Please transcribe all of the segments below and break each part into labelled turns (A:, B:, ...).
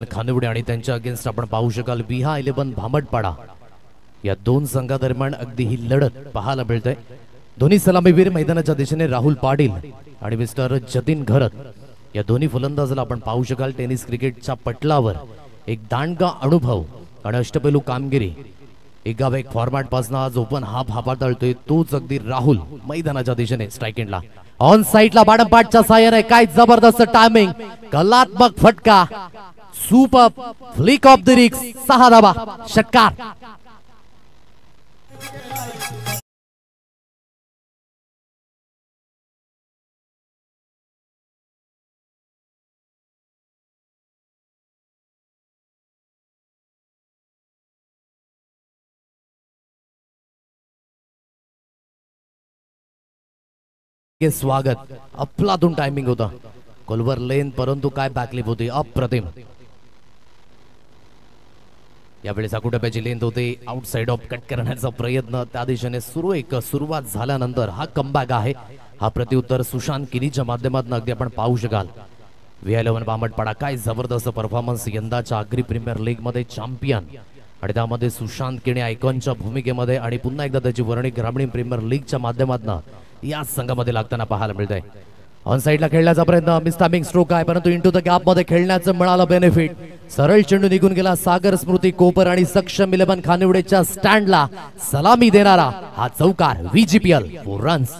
A: खानिवडे आणि त्यांच्या अगेन्स्ट आपण पाहू शकाल विहा 11 भामटपाडा या दोन संघादरम्यान अगदी ही लढत पाहायला मिळते। दोन्ही सलामीवीर मैदानाच्या दिशेने राहुल पाटील आणि मिस्टर जतीन घरत या दोन्ही फलंदाजाला आपण पाहू शकाल। टेनिस क्रिकेटच्या पटलावर एक दांडगा अनुभव आणि अष्टपैलू कामगिरी एका एक फॉर्मॅट पासून आज ओपन हाफ हाताळतोय तोच अगदी राहुल मैदानाच्या दिशेने स्ट्राइक एंडला ऑन साइडला बाडंपाटच्या साहाय्याने काय जबरदस्त टायमिंग कलात्मक फटका सुपर फ्लिक ऑफ द रिक्स 6 धावा षटकार। स्वागत अफलातून टायमिंग होता कोलवर लेन परंतु काय बॅकलिप होती अप्रतिम। यावेळी साकुटप्याची लेंथ होते आउटसाइड ऑफ कट करण्याचा प्रयत्न त्या दिशेने सुरुवात झाल्यानंतर हा कमबॅक आहे। हा प्रत्युत्तर सुशांत किनीच्या माध्यमातून अगदी आपण पाहू शकाल। VA11 भामटपाडा काय जबरदस्त परफॉर्मन्स यंदाच्या आग्री प्रीमियर लीग मध्ये चॅम्पियन आणि त्यामध्ये सुशांत किनी आयकॉनच्या भूमिकेमध्ये आणि पुन्हा एकदा त्याची वर्णी ग्रामीण प्रीमियर लीगच्या माध्यमातून या संघामध्ये लागताना पाहायला मिळते। ऑन साइडला खेळण्याचा प्रयत्न मिस्टामिंग स्ट्रोक आहे परंतु इंटू द गॅप मध्ये खेळण्याचं मिळालं बेनिफिट। सरळ चेंडू निघून गेला सागर स्मृती कोपर आणि सक्षम 11 खानिवडेच्या स्टँडला सलामी देणारा हा चौकार VGPL 4 रन्स।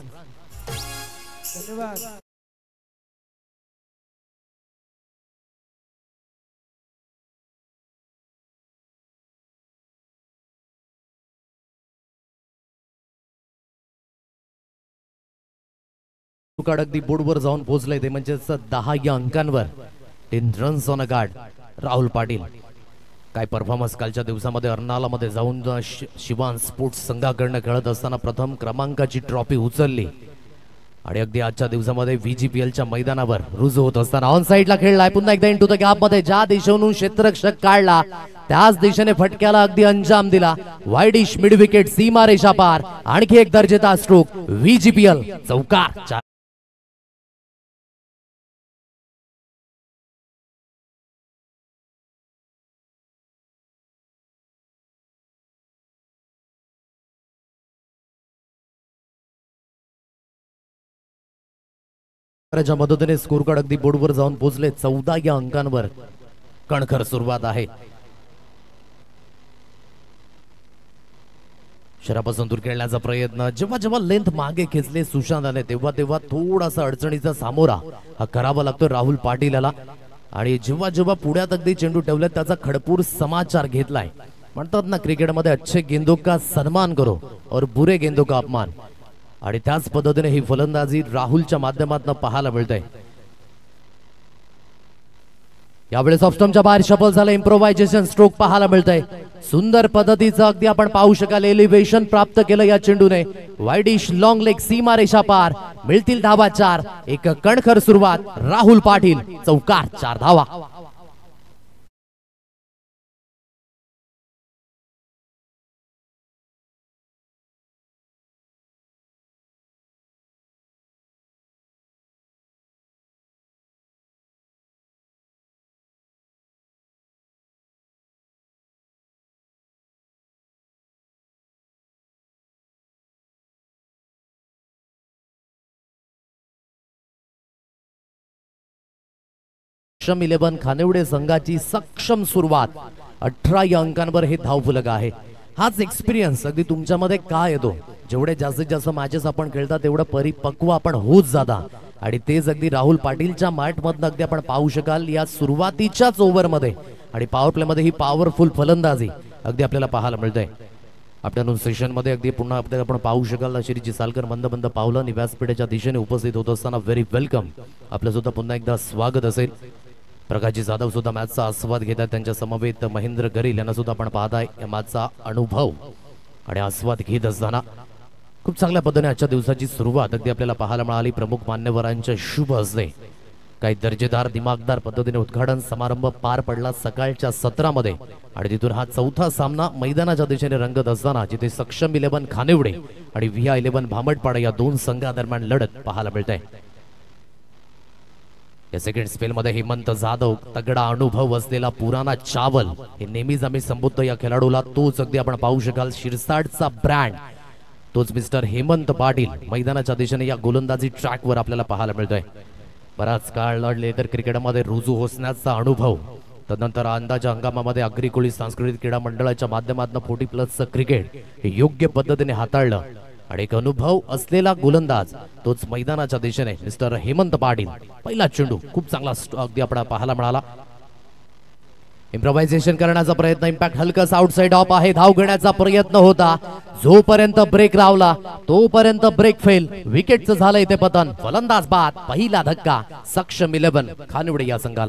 A: अगदी बोर्डवर जाऊन पोहोचले ते म्हणजे 10 या अंकांवर 10 runs on a guard Rahul Patil. काय परफॉर्मन्स कालच्या दिवसामध्ये अर्नाला मध्ये जाऊन शिवान स्पोर्ट्स संघाकडनं खेळत असताना प्रथम क्रमांकाची ट्रॉफी उचलली आणि अगदी आजच्या दिवसामध्ये VGPLच्या मैदानावर रुजू होत असताना ऑन साइडला खेळलाय पुन्हा एकदा इंटू द गॅप मध्ये ज्या दिशेतून क्षेत्ररक्षक काढला त्याच दिशेने फटक्याला अगदी अंजाम दिला। वाईडिश मिड विकेट सीमा रेषा पार आणखी एक दर्जेदार स्ट्रोक VGPL चौकार। च्या मदतीने स्कोर कार्ड अगदी बोर्डवर जाऊन पोहोचले 14 या अंकांवर कणखर सुरुवात आहे। शरापासून दूर खेळण्याचा प्रयत्न जेव्हा लेंथ मागे खेचले सुशांताने तेव्हा थोडासा अडचणीचा सामोरा हा करावा लागतो राहुल पाटील याला आणि जेव्हा पुढ्यात अगदी चेंडू ठेवले त्याचा खडपूर समाचार घेतलाय। म्हणतात ना क्रिकेटमध्ये अच्छे गेंदों का सन्मान करो और बुरे गेंदों का अपमान आणि त्याच पद्धतीने ही फलंदाजी राहुलच्या माध्यमातून पाहायला मिळते। यावेळेस ऑफस्टंपच्या बाहेर शफल झालं इम्प्रोव्हायझेशन स्ट्रोक पाहायला मिळतंय। सुंदर पद्धतीचं अगदी आपण पाहू शकाल एलिव्हेशन प्राप्त केलं या चेंडूने। वाईडिश लॉंग लेग सीमा रेषा पार मिळतील धावा 4 एक कणखर सुरुवात राहुल पाटील चौकार 4 धावा। सक्षम 11 खानिवडे संघाची सक्षम सुरुवात 18 या अंकांवर हे धावफलक आहे। हाच एक्सपिरियन्स अगदी तुमच्यामध्ये काय येतो जेवढे जास्तीत जास्त मॅचेस आपण खेळता तेवढं परिपक्व आपण होत जाता आणि तेच अगदी राहुल पाटीलच्या मॅटमधून अगदी आपण पाहू शकाल या सुरुवातीच्याच ओव्हरमध्ये आणि पॉवर प्ले मध्ये ही पॉवरफुल फलंदाजी अगदी आपल्याला पाहायला मिळते। आफ्टरनून सेशन मध्ये अगदी पुन्हा आपण पाहू शकाल श्रीजी सालकर मंद पावलं आणि व्यासपीठाच्या दिशेने उपस्थित होत असताना व्हेरी वेलकम आपलं सुद्धा पुन्हा एकदा स्वागत असेल। प्रकाशजी जाधव सुद्धा मॅचचा आस्वाद घेतात त्यांच्या समवेत महेंद्र गरील यांना सुद्धा आपण पाहताय या मॅचचा अनुभव आणि आस्वाद घेत असताना खूप चांगल्या पद्धतीने आजच्या दिवसाची सुरुवात अगदी आपल्याला पाहायला मिळाली। प्रमुख मान्यवरांच्या शुभ हस्ते काही दर्जेदार दिमागदार पद्धतीने उद्घाटन समारंभ पार पडला सकाळच्या सत्रामध्ये आणि तिथून हा चौथा सामना मैदानाच्या दिशेने रंगत असताना जिथे सक्षम 11 खानिवडे आणि VA11 भामटपाडा या दोन संघादरम्यान लढत पाहायला मिळते। या सेकंड स्पेलमध्ये हेमंत जाधव, तगडा अनुभव असलेला पुराणा चावल, हे नेहमीच आम्ही संबोधतो या खेळाडूला. तोच अगदी आपण पाहू शकाल शिरसाटचा ब्रँड, तोच मिस्टर हेमंत पाटील मैदानाच्या दिशेने या गोलंदाजी ट्रॅकवर आपल्याला पाहायला मिळतोय. बराच काळ लढले तर क्रिकेटमध्ये रुजू होण्याचा अनुभव, तदनंतर अंदाच्या हंगामामध्ये अग्रिकुळी सांस्कृतिक क्रीडा मंडळाच्या माध्यमातून 40+ क्रिकेट हे योग्य पद्धतीने हाताळलं आणि एक अनुभव असलेला गोलंदाज, तोच मैदानाच्या दिशेने मिस्टर हेमंत पाटील. पहिला चेंडू खूप चांगला अगदी आपल्याला पाहायला मिळाला. इम्प्रोव्हायझेशन करण्याचा प्रयत्न, इम्पॅक्ट हलकस आउटसाइड ऑफ आहे. धाव घेण्याचा प्रयत्न होता, जोपर्यंत ब्रेक लावला तोपर्यंत ब्रेक फेल. विकेटचं झालं इथे पतन. फलंदाज बाद. पहिला धक्का सक्षम 11 खानिवडे या संघाला.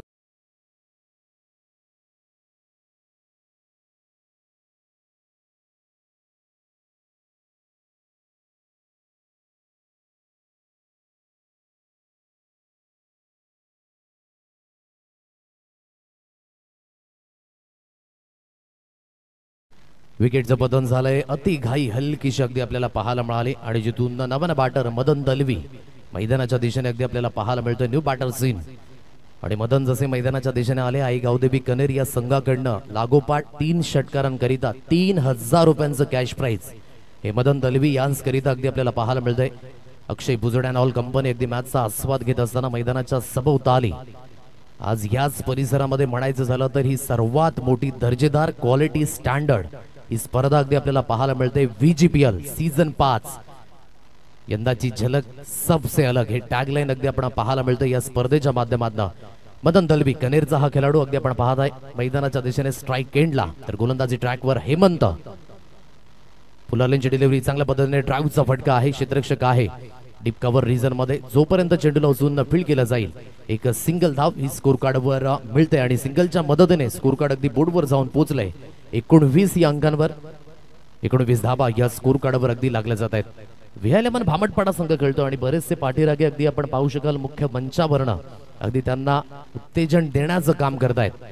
A: विकेटचं पतन झालंय. अति घाई हलकीशी अगदी आपल्याला पाहायला मिळाली आणि जिथून नवन बॅटर मदन दलवी मैदानाच्या दिशेने अगदी आपल्याला पाहायला मिळतोय. न्यू बॅटर सीन आणि मदन जसे मैदानाच्या दिशेने आले, आई गावदेवी कनेर या संघाकडनं लागोपाठ 3 षटकारांकरिता 3000 रुपयांचं कॅश प्राइज हे मदन दलवी यांकरिता अगदी आपल्याला पाहायला मिळतंय. अक्षय भुजड अँड ऑल कंपनी अगदी मॅचचा आस्वाद घेत असताना मैदानाच्या सभोवताली आज याच परिसरामध्ये म्हणायचं झालं तर ही सर्वात मोठी दर्जेदार क्वालिटी स्टँडर्ड ही स्पर्धा अगदी आपल्याला पाहायला मिळते. VGPL सीझन 5 यंदाची झलक सबसे अलग हे टॅगलाईन अगदी आपण पाहायला मिळतं या स्पर्धेच्या माध्यमातून. मदन दलवी कनेरचा हा खेळाडू अगदी आपण पाहत आहे मैदानाच्या दिशेने स्ट्राइक एंडला, तर गोलंदाजी ट्रॅकवर हेमंत. फुलालेंची डिलिव्हरी चांगल्या पद्धतीने, ड्राईव्हचा फटका आहे, क्षेत्ररक्षक आहे डीप कव्हर रिजन मध्ये. जोपर्यंत चेंडूला उचलून फील्ड केलं जाईल एक सिंगल धाव ही स्कोर कार्डवर मिळते आणि सिंगलच्या मदतीने स्कोर कार्ड अगदी बोर्डवर जाऊन पोहोचलंय. 19 या अंकांवर 19 धाबा या स्कोर कार्डवर अगदी लागल्या जात आहेत. विहायलेमन भामटपाडा संघ खेळतो आणि बरेचसे पाठीरागे अगदी आपण पाहू शकाल मुख्य मंचावरनं अगदी त्यांना उत्तेजन देण्याचं काम करतायत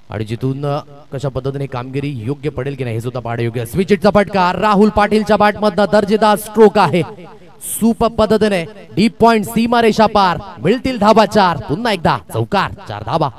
A: आणि जिथून कशा पद्धतीने कामगिरी योग्य पडेल की नाही हे सुद्धा पाहणे योग्य. स्विचिटचा फटका राहुल पाटीलच्या बॅटमधनं दर्जेदार स्ट्रोक आहे. सुपर पद्धतीने डीप पॉइंट सीमारेषा पार, मिळतील धाबा 4. पुन्हा एकदा चौकार, 4 धाबा.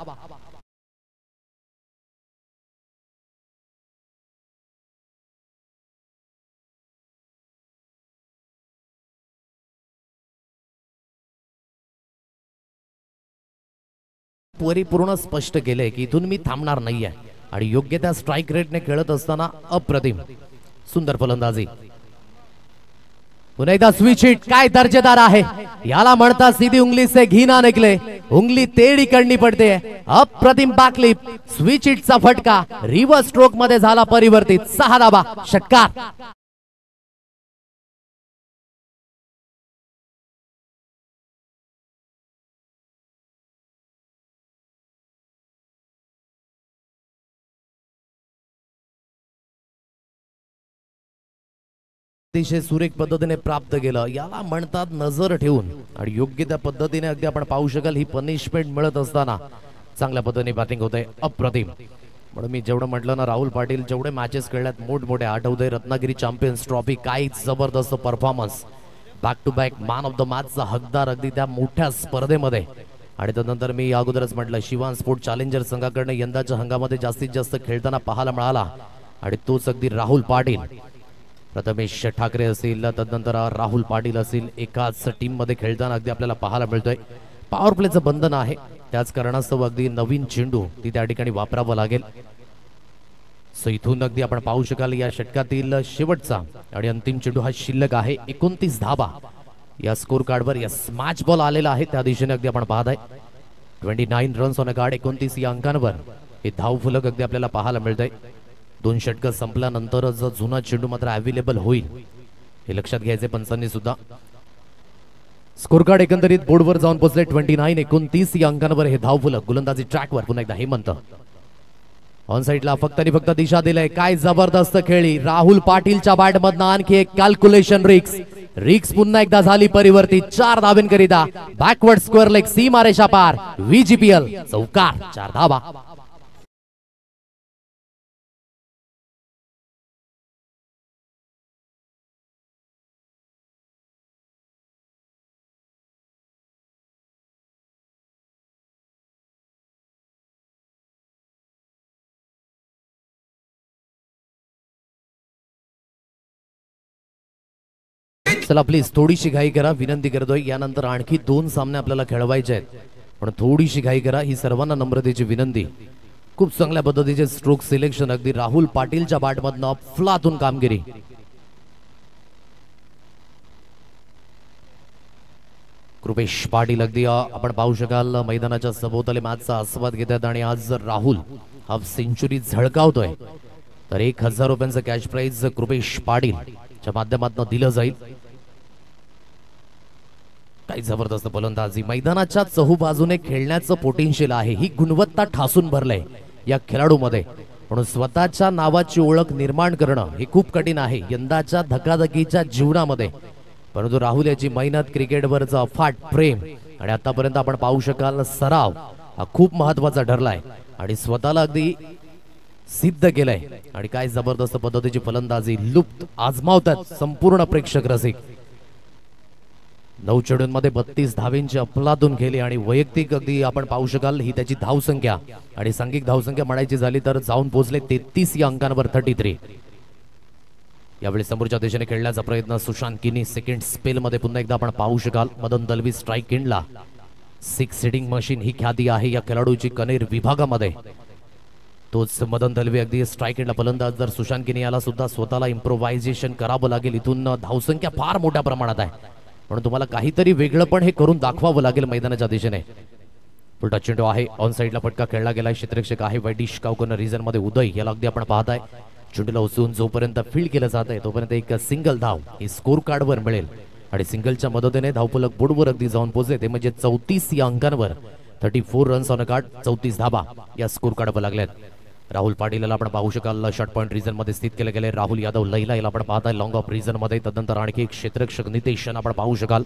A: परिपूर्ण स्पष्ट केलंय की इथून मी थांबणार नाहीये आणि योग्य त्या स्ट्राइक रेटने खेळत असताना अप्रतिम सुंदर फलंदाजी. पुन्हा एकदा स्विच हिट, काय दर्जेदार आहे. याला म्हणता सीधी उंगली से घी ना निकले, उंगली तेडी करनी पडते. अप्रतिम बॅकलिप, स्विच हिटचा फटका रिव्हर्स स्ट्रोक मध्ये झाला परिवर्तित. 6 धाबा, षटकार. अतिशय सुरेख पद्धतीने प्राप्त केलं, याला म्हणतात नजर ठेवून आणि योग्य त्या पद्धतीने अगदी आपण पाहू शकाल ही पनिशमेंट मिळत असताना चांगल्या पद्धतीने बॅटिंग होते. अप्रतिम. म्हणून मी जेवढं म्हटलं ना, राहुल पाटील जेवढे मॅचेस खेळल्यात मोठमोठे आठवते. रत्नागिरी चॅम्पियन्स ट्रॉफी, काय जबरदस्त performance, back to back man of the मॅचचा हकदार अगदी त्या मोठ्या स्पर्धेमध्ये. आणि त्यानंतर मी अगोदरच म्हटलं शिवान स्पोर्ट चॅलेंजर संघाकडनं यंदाच्या हंगामामध्ये जास्तीत जास्त खेळताना पाहायला मिळाला आणि तोच अगदी राहुल पाटील. प्रथमेश ठाकरे असेल, तदनंतर राहुल पाटील असेल, एकाच टीम मध्ये खेळताना अगदी आपल्याला पाहायला मिळतोय. पॉवर प्लेचं बंधन आहे, त्याच कारणास्तव अगदी नवीन चेंडू ती त्या ठिकाणी वापरावा लागेल. सो इथून अगदी आपण पाहू शकाल या षटकातील शेवटचा आणि अंतिम चेंडू हा शिल्लक आहे. 29 धाबा या स्कोर कार्डवर या स्मॅच बॉल आलेला आहे, त्या दिशेने अगदी आपण पाहत आहे. 29 रन्स ऑन अ कार्ड, 29 या अंकांवर हे धाव फलक अगदी आपल्याला पाहायला मिळतंय. 2 षटक संपल्यानंतरच जुना चेंडू मात्र अवेलेबल होईल हे लक्षात घ्यायचे पंचांनी सुद्धा. स्कोर कार्ड एकंदरीत बोर्डवर जाऊन पोहोचले. 29 या अंकांवर हे धाव फलक. गोलंदाजी ट्रॅकवर पुन्हा एकदा हेमंत ऑन साइडला फक्त आणि फक्त दिशा दिलंय. काय जबरदस्त खेळी राहुल पाटीलच्या बॅटमधनं. आणखी एक कॅल्क्युलेशन रिक्स पुन्हा एकदा झाली परिवर्तित. 4 धावेंकरिता बॅकवर्ड स्क्वेअर लेग सीमारेषा पार. VGPL चौकार, 4 धावा. चला प्लीज थोडीशी घाई करा, विनंती करतोय. यानंतर आणखी 2 सामने आपल्याला खेळवायचे आहेत, पण थोडीशी घाई करा ही सर्वांना नम्रतेची विनंती. खूप चांगल्या पद्धतीचे स्ट्रोक सिलेक्शन, अगदी राहुल पाटीलच्या बॅटमधनं अफलातून कामगिरी. कृपेश पाटील अगदी आपण पाहू शकाल मैदानाच्या सभोवताली मॅचचा आस्वाद घेतात आणि आज जर राहुल हाफ सेंचुरी झळकावतोय तर 1000 रुपयांचं कॅश प्राइज कृपेश पाटीलच्या माध्यमातून दिलं जाईल. काही जबरदस्त फलंदाजी, मैदानाच्या चहूबाजूने खेळण्याचं पोटेन्शियल आहे, ही गुणवत्ता ठासून भरलंय या खेळाडूमध्ये. म्हणून स्वतःच्या नावाची ओळख निर्माण करणं हे खूप कठीण आहे यंदाच्या धकाधकीच्या जीवनामध्ये. परंतु राहुल याची मेहनत, क्रिकेटवरचं अफाट प्रेम आणि आतापर्यंत आपण पाहू शकाल सराव हा खूप महत्वाचा ठरलाय आणि स्वतःला अगदी सिद्ध केलंय. आणि काय जबरदस्त पद्धतीची फलंदाजी, लुप्त आजमावतात संपूर्ण प्रेक्षक रसिक. 9 चेंडूंमध्ये 32 धावेंची अफलातून केली आणि वैयक्तिक अगदी आपण पाहू शकाल ही त्याची धावसंख्या आणि सांघिक धावसंख्या म्हणायची झाली तर जाऊन पोहोचले 33 या अंकांवर 33. यावेळी समोरच्या दिशेने खेळण्याचा प्रयत्न सुशांत किनी सेकंड स्पेल मध्ये पुन्हा एकदा आपण पाहू शकाल. मदन दलवी स्ट्राइक एंडला. 6 सिटिंग मशीन ही ख्याती आहे या खेळाडूची कनेर विभागामध्ये. तोच मदन दलवी अगदी स्ट्राइक एंडला फलंदाज. जर सुशांत किनी याला सुद्धा स्वतःला इम्प्रोव्हायझेशन करावं लागेल. इथून धावसंख्या फार मोठ्या प्रमाणात आहे म्हणून तुम्हाला काहीतरी वेगळं पण हे करून दाखवावं लागेल मैदानाच्या दिशेने. पुढचा चेंडू आहे ऑन साइडला फटका खेळला गेलाय. क्षेत्ररक्षक आहे वैदिश कावकर्णर रिझन मध्ये उदय. याला अगदी आपण पाहताय चेंडूला उचलून जोपर्यंत फील्ड केलं जात आहे तोपर्यंत एक सिंगल धाव ही स्कोर कार्डवर मिळेल आणि सिंगलच्या मदतीने धावफलक बोर्डवर अगदी जाऊन पोहोचले. ते म्हणजे 34 या अंकांवर 34 रन्स ऑन अ कार्ड, 34 धाबा या स्कोर कार्डवर लागल्यात. राहुल पाटीलला आपण पाहू शकाल शॉर्ट पॉइंट रिजन मध्ये स्थित केले गेले. राहुल यादव लैला याला आपण पाहताय लॉंग ऑफ रिजन मध्ये. तदनंतर आणखी एक क्षेत्ररक्षक नितेश आपण पाहू शकाल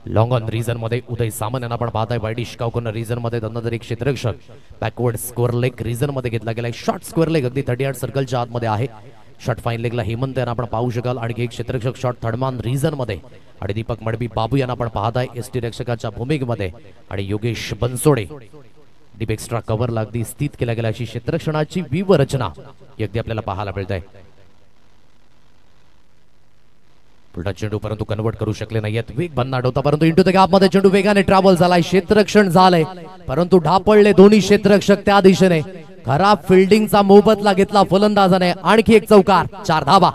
A: लॉंग ऑन रिजन मध्ये. उदय सामंत यांना आपण पाहताय वैदिश कावकर्णर रिजन मध्ये. तदनंतर एक क्षेत्ररक्षक बॅकवर्ड स्क्वेअर लेग रिजन मध्ये घेतला गेलाय. शॉर्ट स्क्वेअर लेग अगदी 38 सर्कलच्या आतमध्ये आहे. शॉर्ट फाईन लेगला हेमंत यांना आपण पाहू शकाल. आणखी एक क्षेत्ररक्षक शॉर्ट थर्डमान रिजन मध्ये आणि दीपक मडबी बाबू यांना आपण पाहताय एसटी रक्षकाच्या भूमिकेमध्ये आणि योगेश बनसोडे डीप एक्स्ट्रा कव्हरला अगदी स्थित केल्या गेल्या अशी क्षेत्ररक्षणाची व्यूहरचना अगदी आपल्याला पाहायला मिळत आहे. पुढचा चेंडू परंतु कन्वर्ट करू शकले नाहीयेत. वेग भन्नाट होता परंतु इंटू द गॅप मध्ये चेंडू वेगाने ट्रॅव्हल झालाय. क्षेत्ररक्षण झालंय परंतु ढापळले दोन्ही क्षेत्ररक्षक त्या दिशेने. खराब फिल्डिंगचा मोबदला घेतला फलंदाजाने. आणखी एक चौकार, 4 धावा.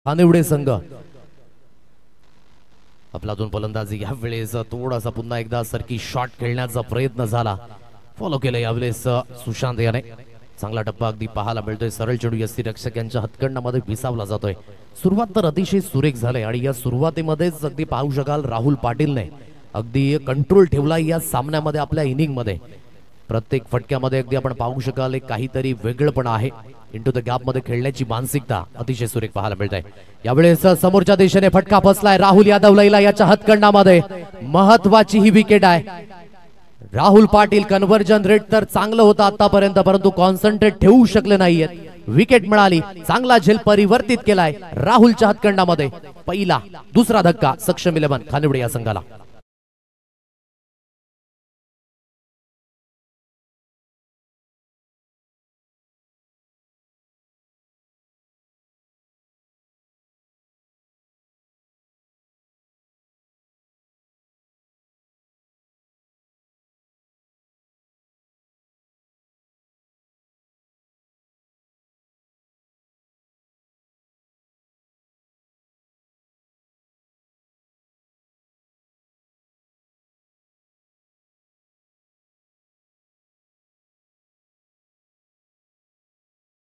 A: खानिवडे संघ आपलातून फलंदाजी यावेळेस थोडासा पुन्हा एकदा सरकी शॉट खेळण्याचा प्रयत्न झाला. फॉलो केलं यावेळेस सुशांत याने. चांगला टप्पा अगदी पाहायला मिळतोय. सरळ चेंडू यष्टी रक्षक यांच्या हातकंडामध्ये विसावला जातोय. सुरुवात तर अतिशय सुरेख झाले आणि या सुरुवातीमध्येच अगदी पाहू शकाल राहुल पाटीलने अगदी कंट्रोल ठेवला या सामन्यामध्ये आपल्या इनिंग मध्ये. प्रत्येक फटक्यामध्ये अगदी आपण पाहू शकाल एक काहीतरी वेगळंपण आहे. इंटू द गॅप मध्ये खेळण्याची मानसिकता अतिशय सुरेख पाहायला मिळत आहे. यावेळेस समोरच्या दिशेने फटका फसलाय. राहुल यादव लैला याच्या हातकंडामध्ये. महत्वाची ही विकेट आहे. राहुल पाटील कन्व्हर्जन रेट तर चांगलं होतं आतापर्यंत परंतु कॉन्सन्ट्रेट ठेवू शकले नाहीयेत. विकेट मिळाली. चांगला झेल परिवर्तित केलाय राहुलच्या हातकंडामध्ये. पहिला दुसरा धक्का सक्षम 11 खानिवडे या संघाला.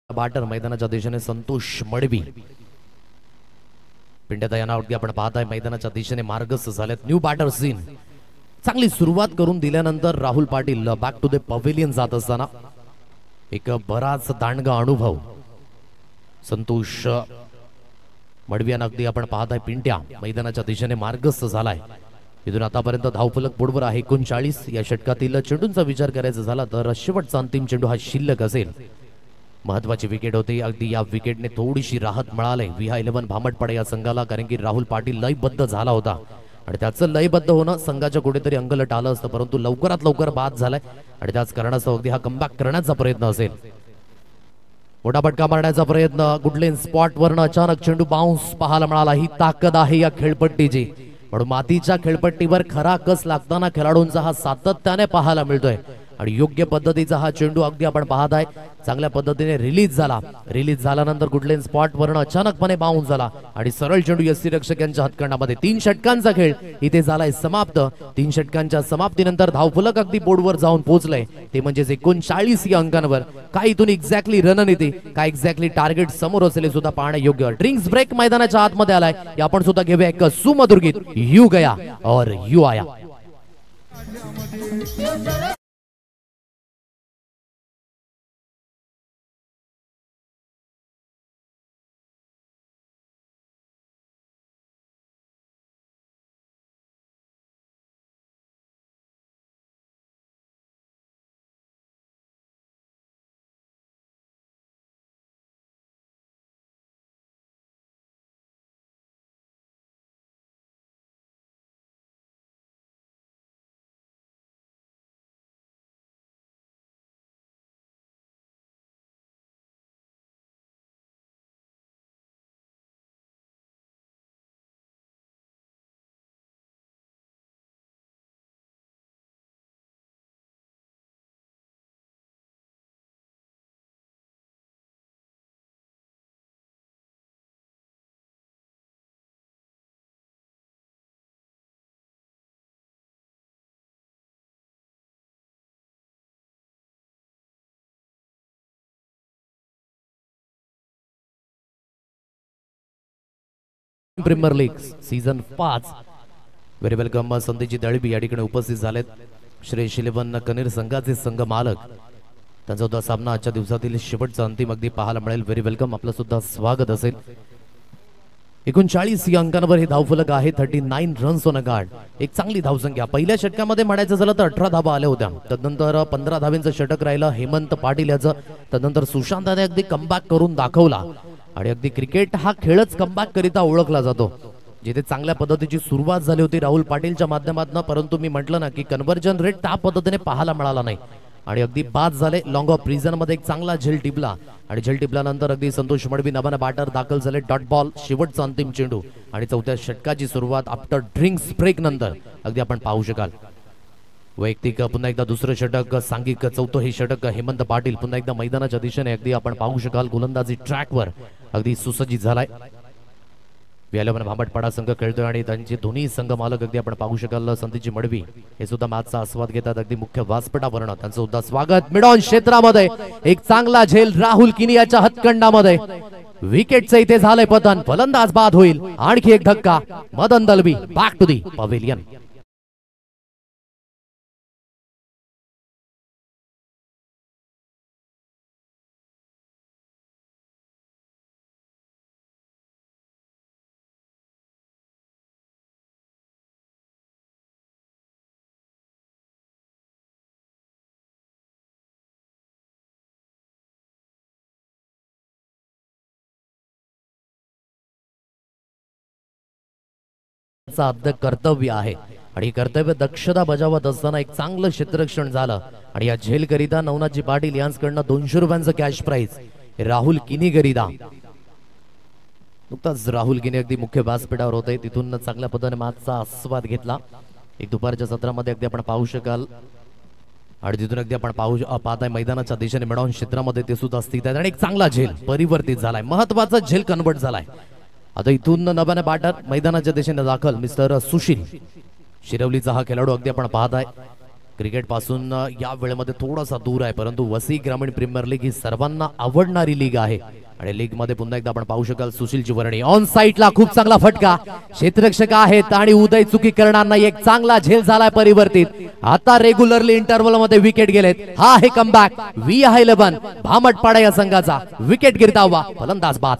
A: बॅटर मैदानाच्या दिशेने संतोष मडवी. पिंड्यात यांना अगदी आपण पाहताय मैदानाच्या दिशेने मार्गस्थ झालेत. New batter seen. चांगली सुरुवात करून दिल्यानंतर Rahul Patil back to the pavilion जात असताना एक बराच दांडगा अनुभव संतोष मडवी यांना अगदी आपण पाहताय. पिंट्या मैदानाच्या दिशेने मार्गस्थ झालाय. इथून आतापर्यंत धावफलक बोर्डवर आहे 39. या षटकातील चेंडूंचा विचार करायचा झाला तर शेवटचा अंतिम चेंडू हा शिल्लक असेल. महत्वाची विकेट होती. अगदी या विकेटने थोडीशी राहत मिळाली VI11 भामटपाडा या संघाला, कारण की राहुल पाटील लयबद्ध झाला होता आणि त्याचं लयबद्ध होणं संघाच्या कुठेतरी अंगलट आलं असतं, परंतु लवकरात लवकर बाद झालाय आणि त्याच कारणास्तव अगदी हा कमबॅक करण्याचा प्रयत्न असेल. मोठा फटका मारण्याचा प्रयत्न, गुडलेन स्पॉट वरनं अचानक चेंडू बाउन्स पाहायला मिळाला. ही ताकद आहे या खेळपट्टीची. म्हणून मातीच्या खेळपट्टीवर खरा कस लागताना खेळाडूंचा हा सातत्याने पाहायला मिळतोय आणि योग्य पद्धतीचा हा चेंडू अगदी आपण पाहत आहे चांगल्या पद्धतीने रिलीज झाला. रिलीज झाल्यानंतर गुडलेन स्पॉट वरनं अचानकपणे बाउन्स झाला आणि सरळ चेंडू यष्टी रक्षक यांच्या हातखंडामध्ये. 3 षटकांचा खेळ इथे झालाय समाप्त. 3 षटकांच्या समाप्तीनंतर धावफलक अगदी बोर्डवर जाऊन पोहोचलंय ते म्हणजे 39 या अंकांवर. काय इथून एक्झॅक्टली रणनीती, काय एक्झॅक्टली टार्गेट समोर असेल सुद्धा पाहणं योग्य. ड्रिंक्स ब्रेक मैदानाच्या आतमध्ये आलाय. आपण सुद्धा घेऊया एक सुमधुर गीत, यू गया और यू आया. Premier league season 5 very welcome. Sandeshji Dalbi या ठिकाणी उपस्थित झालेत. श्रेयस 11 कनेर संघाचे संघ मालक. त्यांचा सुद्धा सामना आजच्या दिवसातील शेवटचा अंतिम अगदी पाहायला मिळेल. व्हेरी वेलकम, आपलं सुद्धा स्वागत असेल. 39 या अंकांवर हे धावफलक आहे. 39 रन्स ऑन अ गार्ड. एक चांगली धावसंख्या. पहिल्या षटकामध्ये म्हणायचं झालं तर 18 धावा आल्या होत्या. तदनंतर 15 धावांचं षटक राहिलं हेमंत पाटील याचं. तदनंतर सुशांताने अगदी कमबॅक करून दाखवला आणि अगदी क्रिकेट हा खेळच कमबॅक करिता ओळखला जातो. जिथे चांगल्या पद्धतीची सुरुवात झाली होती राहुल पाटीलच्या माध्यमातून, परंतु मी म्हटलं ना की कन्व्हर्जन रेट त्या पद्धतीने पाहायला मिळाला नाही आणि अगदी बाद झाले. लॉंग ऑफ प्रिझन मध्ये एक चांगला झेल टिपला आणि झेल टिपल्यानंतर अगदी संतोष मडवी नव्यानं बॅटर दाखल झाले. डॉट बॉल, शेवटचा अंतिम चेंडू आणि चौथ्या षटकाची सुरुवात आफ्टर ड्रिंक्स ब्रेक नंतर अगदी आपण पाहू शकाल. वैयक्तिक पुन्हा एकदा दुसरं षटक, सांघिक चौथं हे षटक हेमंत पाटील पुन्हा एकदा मैदानाच्या दिशेने अगदी आपण पाहू शकाल. गोलंदाजी ट्रॅकवर अगदी सुसज्जित झालाय. VI11 भामटपाडा संघ खेळतोय आणि त्यांचे दोन्ही संघ मालक अगदी आपण पाहू शकाल. संदीपजी मडवी हे सुद्धा मॅचचा आस्वाद घेतात अगदी मुख्य व्यासपीठावरनं. त्यांचं सुद्धा स्वागत. मिड ऑन क्षेत्रामध्ये एक चांगला झेल राहुल किनियाच्या हातखंडामध्ये. विकेटचं इथे झालंय पतन. फलंदाज बाद होईल. आणखी एक धक्का. Madan Dalbi back to the pavilion. कर्तव्य आहे आणि कर्तव्य दक्षता बजावत असताना एक चांगलं क्षेत्ररक्षण झालं आणि या झेल करिता नवनाथजी पाटील यांच्याकडनं 200 रुपयांचं कॅश प्राइज राहुल किनी करिता. नुकताच राहुल किनी अगदी मुख्य व्यासपीठावर होते, तिथून चांगल्या पद्धतीने मॅचचा आस्वाद घेतला. एक दुपारच्या सत्रामध्ये अगदी आपण पाहू शकाल आणि तिथून अगदी आपण पाहताय मैदानाच्या दिशेने मिडॉन क्षेत्रामध्ये ते सुद्धा स्थित आहेत आणि एक चांगला झेल परिवर्तित झालाय. महत्वाचा झेल कन्वर्ट झालाय. आता इथून नव्याने बॅटर मैदानाच्या दिशेने दाखल मिस्टर सुशील शिरवलीचा हा खेळाडू अगदी आपण पाहताय. क्रिकेट पासून या वेळेमध्ये थोडासा दूर आहे, परंतु वसी ग्रामीण प्रीमियर लीग ही सर्वांना आवडणारी लीग आहे आणि लीग मध्ये पुन्हा एकदा आपण पाहू शकाल सुशीलची वर्णी. ऑन साइडला खूप चांगला फटका. क्षेत्ररक्षक आहेत आणि उदय चुकी करणार नाही. एक चांगला झेल झालाय परिवर्तित. आता रेग्युलरली इंटरव्हल मध्ये विकेट गेलेत. हा आहे कमबॅक VI11 भामटपाडा या संघाचा. विकेट गिरतावा, फलंदाज बाद.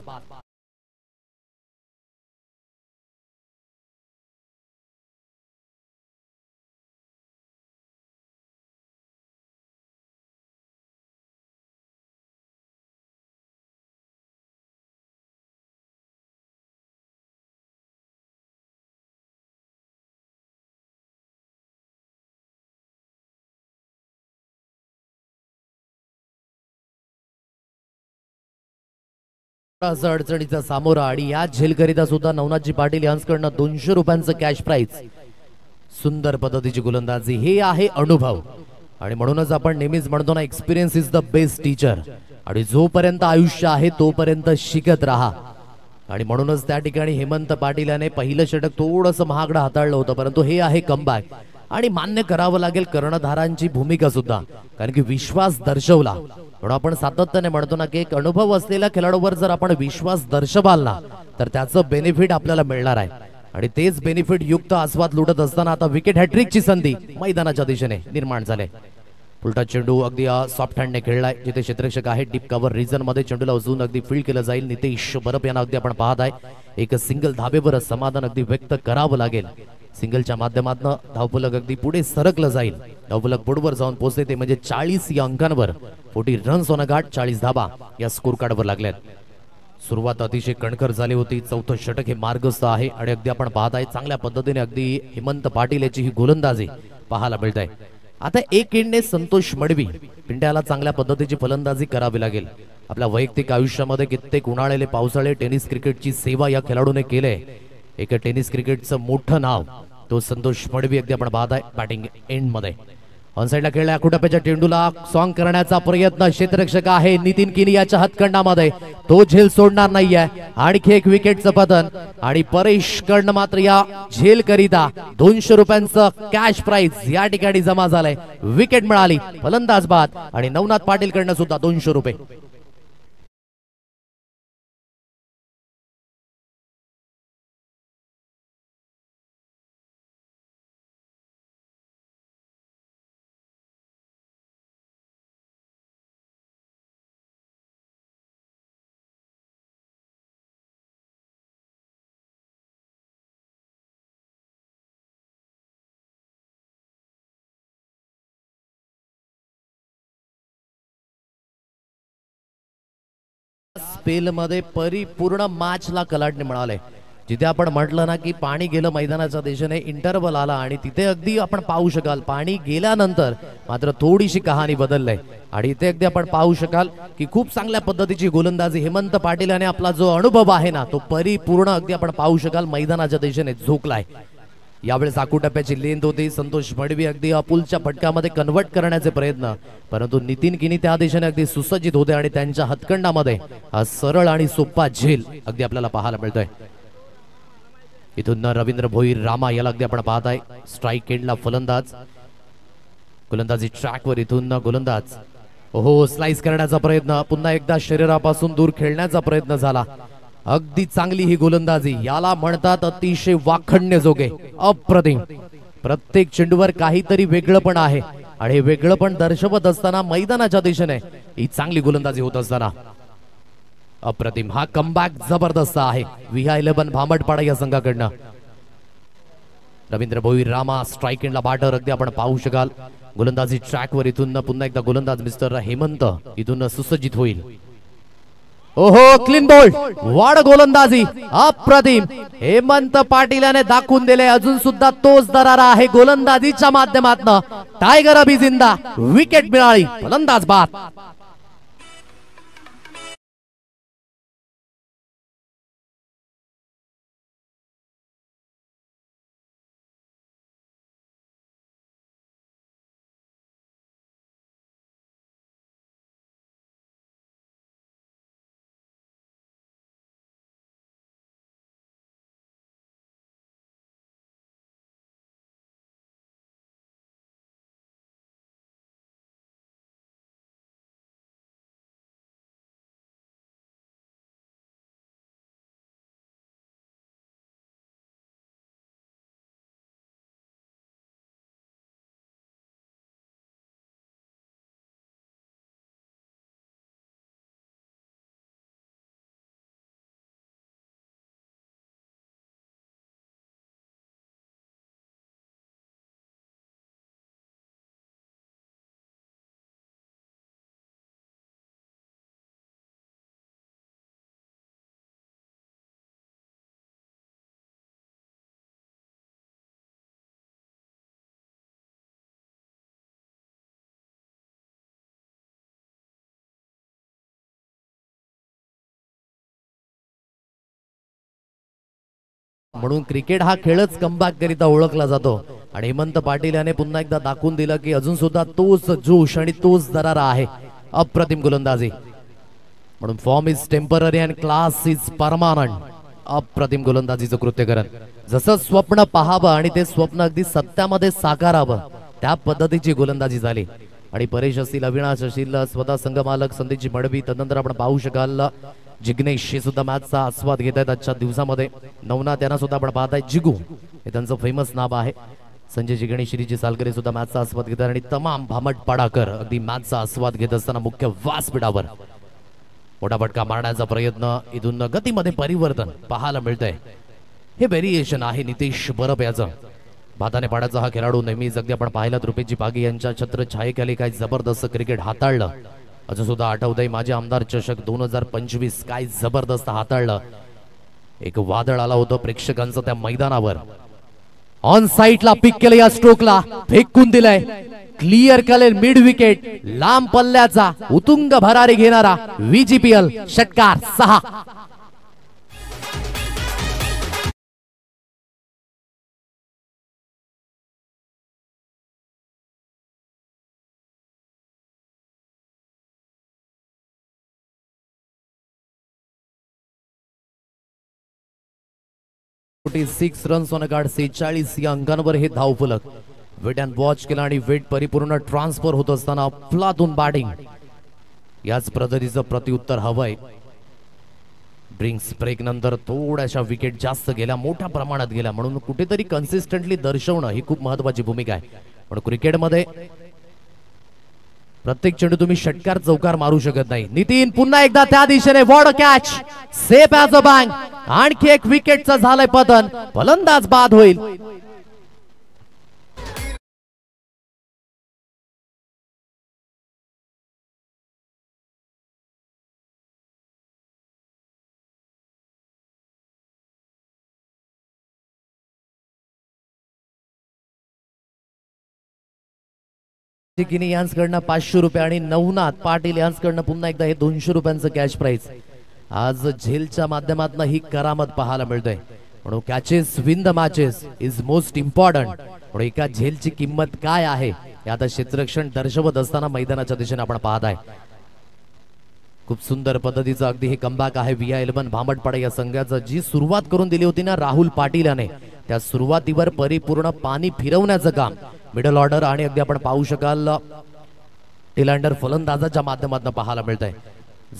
A: थोडासा अडचणीचा सामोरा आणि या झेलकरिता सुद्धा नवनाथजी पाटील यांच्याकडनं 200 रुपयांचं कॅश प्राइज. सुंदर पद्धतीची गोलंदाजी, हे आहे अनुभव. आणि म्हणूनच आपण नेहमीच म्हणतो ना, experience is the best teacher. आणि जोपर्यंत आयुष्य आहे तोपर्यंत शिकत राहा. आणि म्हणूनच त्या ठिकाणी हेमंत पाटील याने पहिलं षटक थोडंसं महागडं हाताळलं होतं, परंतु हे आहे कमबॅक. आणि मान्य करावं लागेल कर्णधारांची भूमिका सुद्धा, कारण की विश्वास दर्शवला. म्हणून आपण सातत्याने म्हणतो ना की एक अनुभव असलेल्या खेळाडूवर जर आपण विश्वास दर्शवाल ना, तर त्याचं बेनिफिट आपल्याला मिळणार आहे. आणि तेच बेनिफिट युक्त आस्वाद लुटत असताना आता विकेट हॅट्रिकची संधी मैदानाच्या दिशेने निर्माण झाले. उलटा चेंडू अगदी सॉफ्ट हँडने खेळलाय, जिथे क्षेत्ररक्षक आहे डीप कव्हर रिजन मध्ये चेंडूला अजून अगदी फील्ड केलं जाईल. नितेश बरप यांना अगदी आपण पाहत आहे. एक सिंगल धाबेवर समाधान अगदी व्यक्त करावं लागेल. सिंगलच्या माध्यमातून धावफलक अगदी पुढे सरकलं जाईल. धावफलक बोर्डवर जाऊन पोहोचते ते म्हणजे 40 या अंकांवर. 40 रन्स ऑन अ गाठ, 40 धाबा या स्कोर कार्डवर लागल्यात. सुरुवात अतिशय कणखर झाली होती. चौथं षटक हे मार्गस्थ आहे आणि अगदी आपण पाहत आहे चांगल्या पद्धतीने अगदी हेमंत पाटील याची ही गोलंदाजी पाहायला मिळत आहे. आता एक एंडने संतोष मडवी पिंड्याला चांगल्या पद्धतीची फलंदाजी करावी लागेल. आपल्या वैयक्तिक आयुष्यामध्ये कित्येक उन्हाळ्याले पावसाळे टेनिस क्रिकेटची सेवा या खेळाडूने केले. एक टेनिस क्रिकेटचं मोठं नाव तो संतोष मडवी अगदी आपण पाहत आहे. बॅटिंग एंड मध्ये ऑन साइडला खेळला कुटप्याच्या चेंडूला सॉंग करण्याचा प्रयत्न क्षेत्ररक्षक आहे नितीन किनी याच्या हातखंडामध्ये. तो झेल सोडणार नाहीये. आणखी एक विकेटचं पतन आणि परेश कडनं मात्र या झेल करिता 200 रुपयांचं कॅश प्राइज या ठिकाणी जमा झालंय. विकेट मिळाली, फलंदाज बाद आणि नवनाथ पाटील कडनं सुद्धा 200 रुपये. स्पेल मध्ये परिपूर्ण मॅचला कलाटणी मिळाले. जिथे आपण म्हटलं ना की पाणी गेलं मैदानाच्या दिशेने, इंटरव्हल आला आणि तिथे अगदी आपण पाहू शकाल पाणी गेल्यानंतर मात्र थोडीशी कहाणी बदलली. आणि इथे अगदी आपण पाहू शकाल की खूप चांगल्या पद्धतीची गोलंदाजी हेमंत पाटील याने आपला जो अनुभव आहे ना तो परिपूर्ण अगदी आपण पाहू शकाल मैदानाच्या दिशेने झोकलाय. यावेळेस आकुटप्प्याची लेंथ होती. संतोष मडवी अगदी अपुलच्या फटक्यामध्ये कन्वर्ट करण्याचे प्रयत्न, परंतु नितीन किनी त्या दिशेने अगदी सुसज्जित होते आणि त्यांच्या हातखंडामध्ये हा सरळ आणि सोपा झेल अगदी आपल्याला पाहायला मिळतोय. इथून रवींद्र भोईर रामा याला अगदी आपण पाहत आहे. स्ट्राईक एंडला फलंदाज, गोलंदाजी ट्रॅकवर इथून गोलंदाज. ओहो, स्लाइस करण्याचा प्रयत्न, पुन्हा एकदा शरीरापासून दूर खेळण्याचा प्रयत्न झाला. अगदी चांगली ही गोलंदाजी, याला म्हणतात अतिशय वाखण्य जोगे, अप्रतिम. प्रत्येक चेंडूवर काहीतरी वेगळं पण आहे आणि हे वेगळं पण दर्शवत असताना मैदानाच्या दिशेने ही चांगली गोलंदाजी होत असताना अप्रतिम. हा कमबॅक जबरदस्त आहे VI11 भांबटपाडा या संघाकडनं. रवींद्र भोईर रामा स्ट्राईक एंडला बॅटर अगदी आपण पाहू शकाल. गोलंदाजी ट्रॅकवर इथून पुन्हा एकदा गोलंदाज मिस्टर हेमंत इथून सुसज्जित होईल. ओहो, क्लीन बोल्ड, वाढ गोलंदाजी, अप्रतिम. हेमंत पाटील याने दाखवून दिले अजून सुद्धा तोच दरारा आहे गोलंदाजीच्या माध्यमातून. टायगर अभि जिंदा, विकेट मिळाली, फलंदाज बाद. म्हणून क्रिकेट हा खेळच कमबॅक करिता ओळखला जातो आणि हेमंत पाटील याने पुन्हा एकदा दाखवून दिलं की अजून सुद्धा तोच जोश आणि तोच दरारा आहे. अप्रतिम गोलंदाजी, म्हणून form is temporary and class is permanent. अप्रतिम गोलंदाजीचं कृत्यकरण, जसं स्वप्न पाहावं आणि ते स्वप्न अगदी सत्यामध्ये साकारावं त्या पद्धतीची गोलंदाजी झाली. आणि परेश असतील, अविनाश असतील, स्वतः संघमालक संदीपजी मडवी, तदनंतर आपण पाहू शकाल जिग्नेश हे सुद्धा मॅचचा आस्वाद घेत आहेत आजच्या दिवसामध्ये. नवनाथ यांना सुद्धा आपण पाहताय, जिगू हे त्यांचं फेमस नाव आहे. संजय जिगणेश, श्रीजी सालकरे सुद्धा मॅचचा आस्वाद घेतात आणि तमाम भामट पाडाकर अगदी मॅचचा आस्वाद घेत असताना मुख्य व्यासपीठावर मोठा फटका मारण्याचा प्रयत्न, इथून गतीमध्ये परिवर्तन पाहायला मिळतंय. हे व्हेरिएशन आहे नितेश बरप याचं. भाताने पाड्याचा हा खेळाडू नेहमीच अगदी आपण पाहिला रुपेशजी पागी यांच्या छत्रछायेखाली काय जबरदस्त क्रिकेट हाताळलं. अजून सुद्धा आठवतंय माझे आमदार चषक 2025 काय जबरदस्त हाताळलं. एक वादळ आला होतं प्रेक्षकांचं त्या मैदानावर. ऑन साइडला पिक केलं, या स्ट्रोकला फेकून दिलंय, क्लिअर करेल मिड विकेट. लांब पल्ल्याचा उतुंग भरारी घेणारा VGPL षटकार 6. Six runs on a card. 46 या अंकांवर हे धावफलक. वेट अँड वॉच केला आणि वेट परिपूर्ण ट्रान्सफर होत असताना अफलातून बॅटिंग. याच पद्धतीचं प्रत्युत्तर हवंय. ड्रिंक्स ब्रेक नंतर थोड्याशा विकेट जास्त गेल्या, मोठ्या प्रमाणात गेल्या, म्हणून कुठेतरी कन्सिस्टंटली दर्शवणं ही खूप महत्वाची भूमिका आहे. पण क्रिकेटमध्ये प्रत्येक चेंडू तुम्ही षटकार चौकार मारू शकत नाही. नितीन पुन्हा एकदा त्या दिशेने, what catch, safe as a bank. आणखी एक विकेटचं झालंय पतन, फलंदाज बाद होईल. यांकडनं 500 रुपये आणि नवनाथ पाटील यांकडनं पुन्हा एकदा हे 200 रुपयांचं कॅश प्राइज. आज झेलच्या माध्यमातून ही करामत पाहायला मिळतोय. म्हणून catches win the matches is most important. म्हणून एका झेलची किंमत काय आहे हे आता क्षेत्ररक्षण दर्शवत असताना मैदानाच्या दिशेने आपण पाहत आहे. खूप सुंदर पद्धतीचं अगदी हे कमबॅक आहे. VI11 भामटपाडा या संघाचं जी सुरुवात करून दिली होती ना राहुल पाटील याने, त्या सुरुवातीवर परिपूर्ण पाणी फिरवण्याचं काम मिडल ऑर्डर आणि अगदी आपण पाहू शकाल टिलँडर फलंदाजाच्या माध्यमातून पाहायला मिळतंय.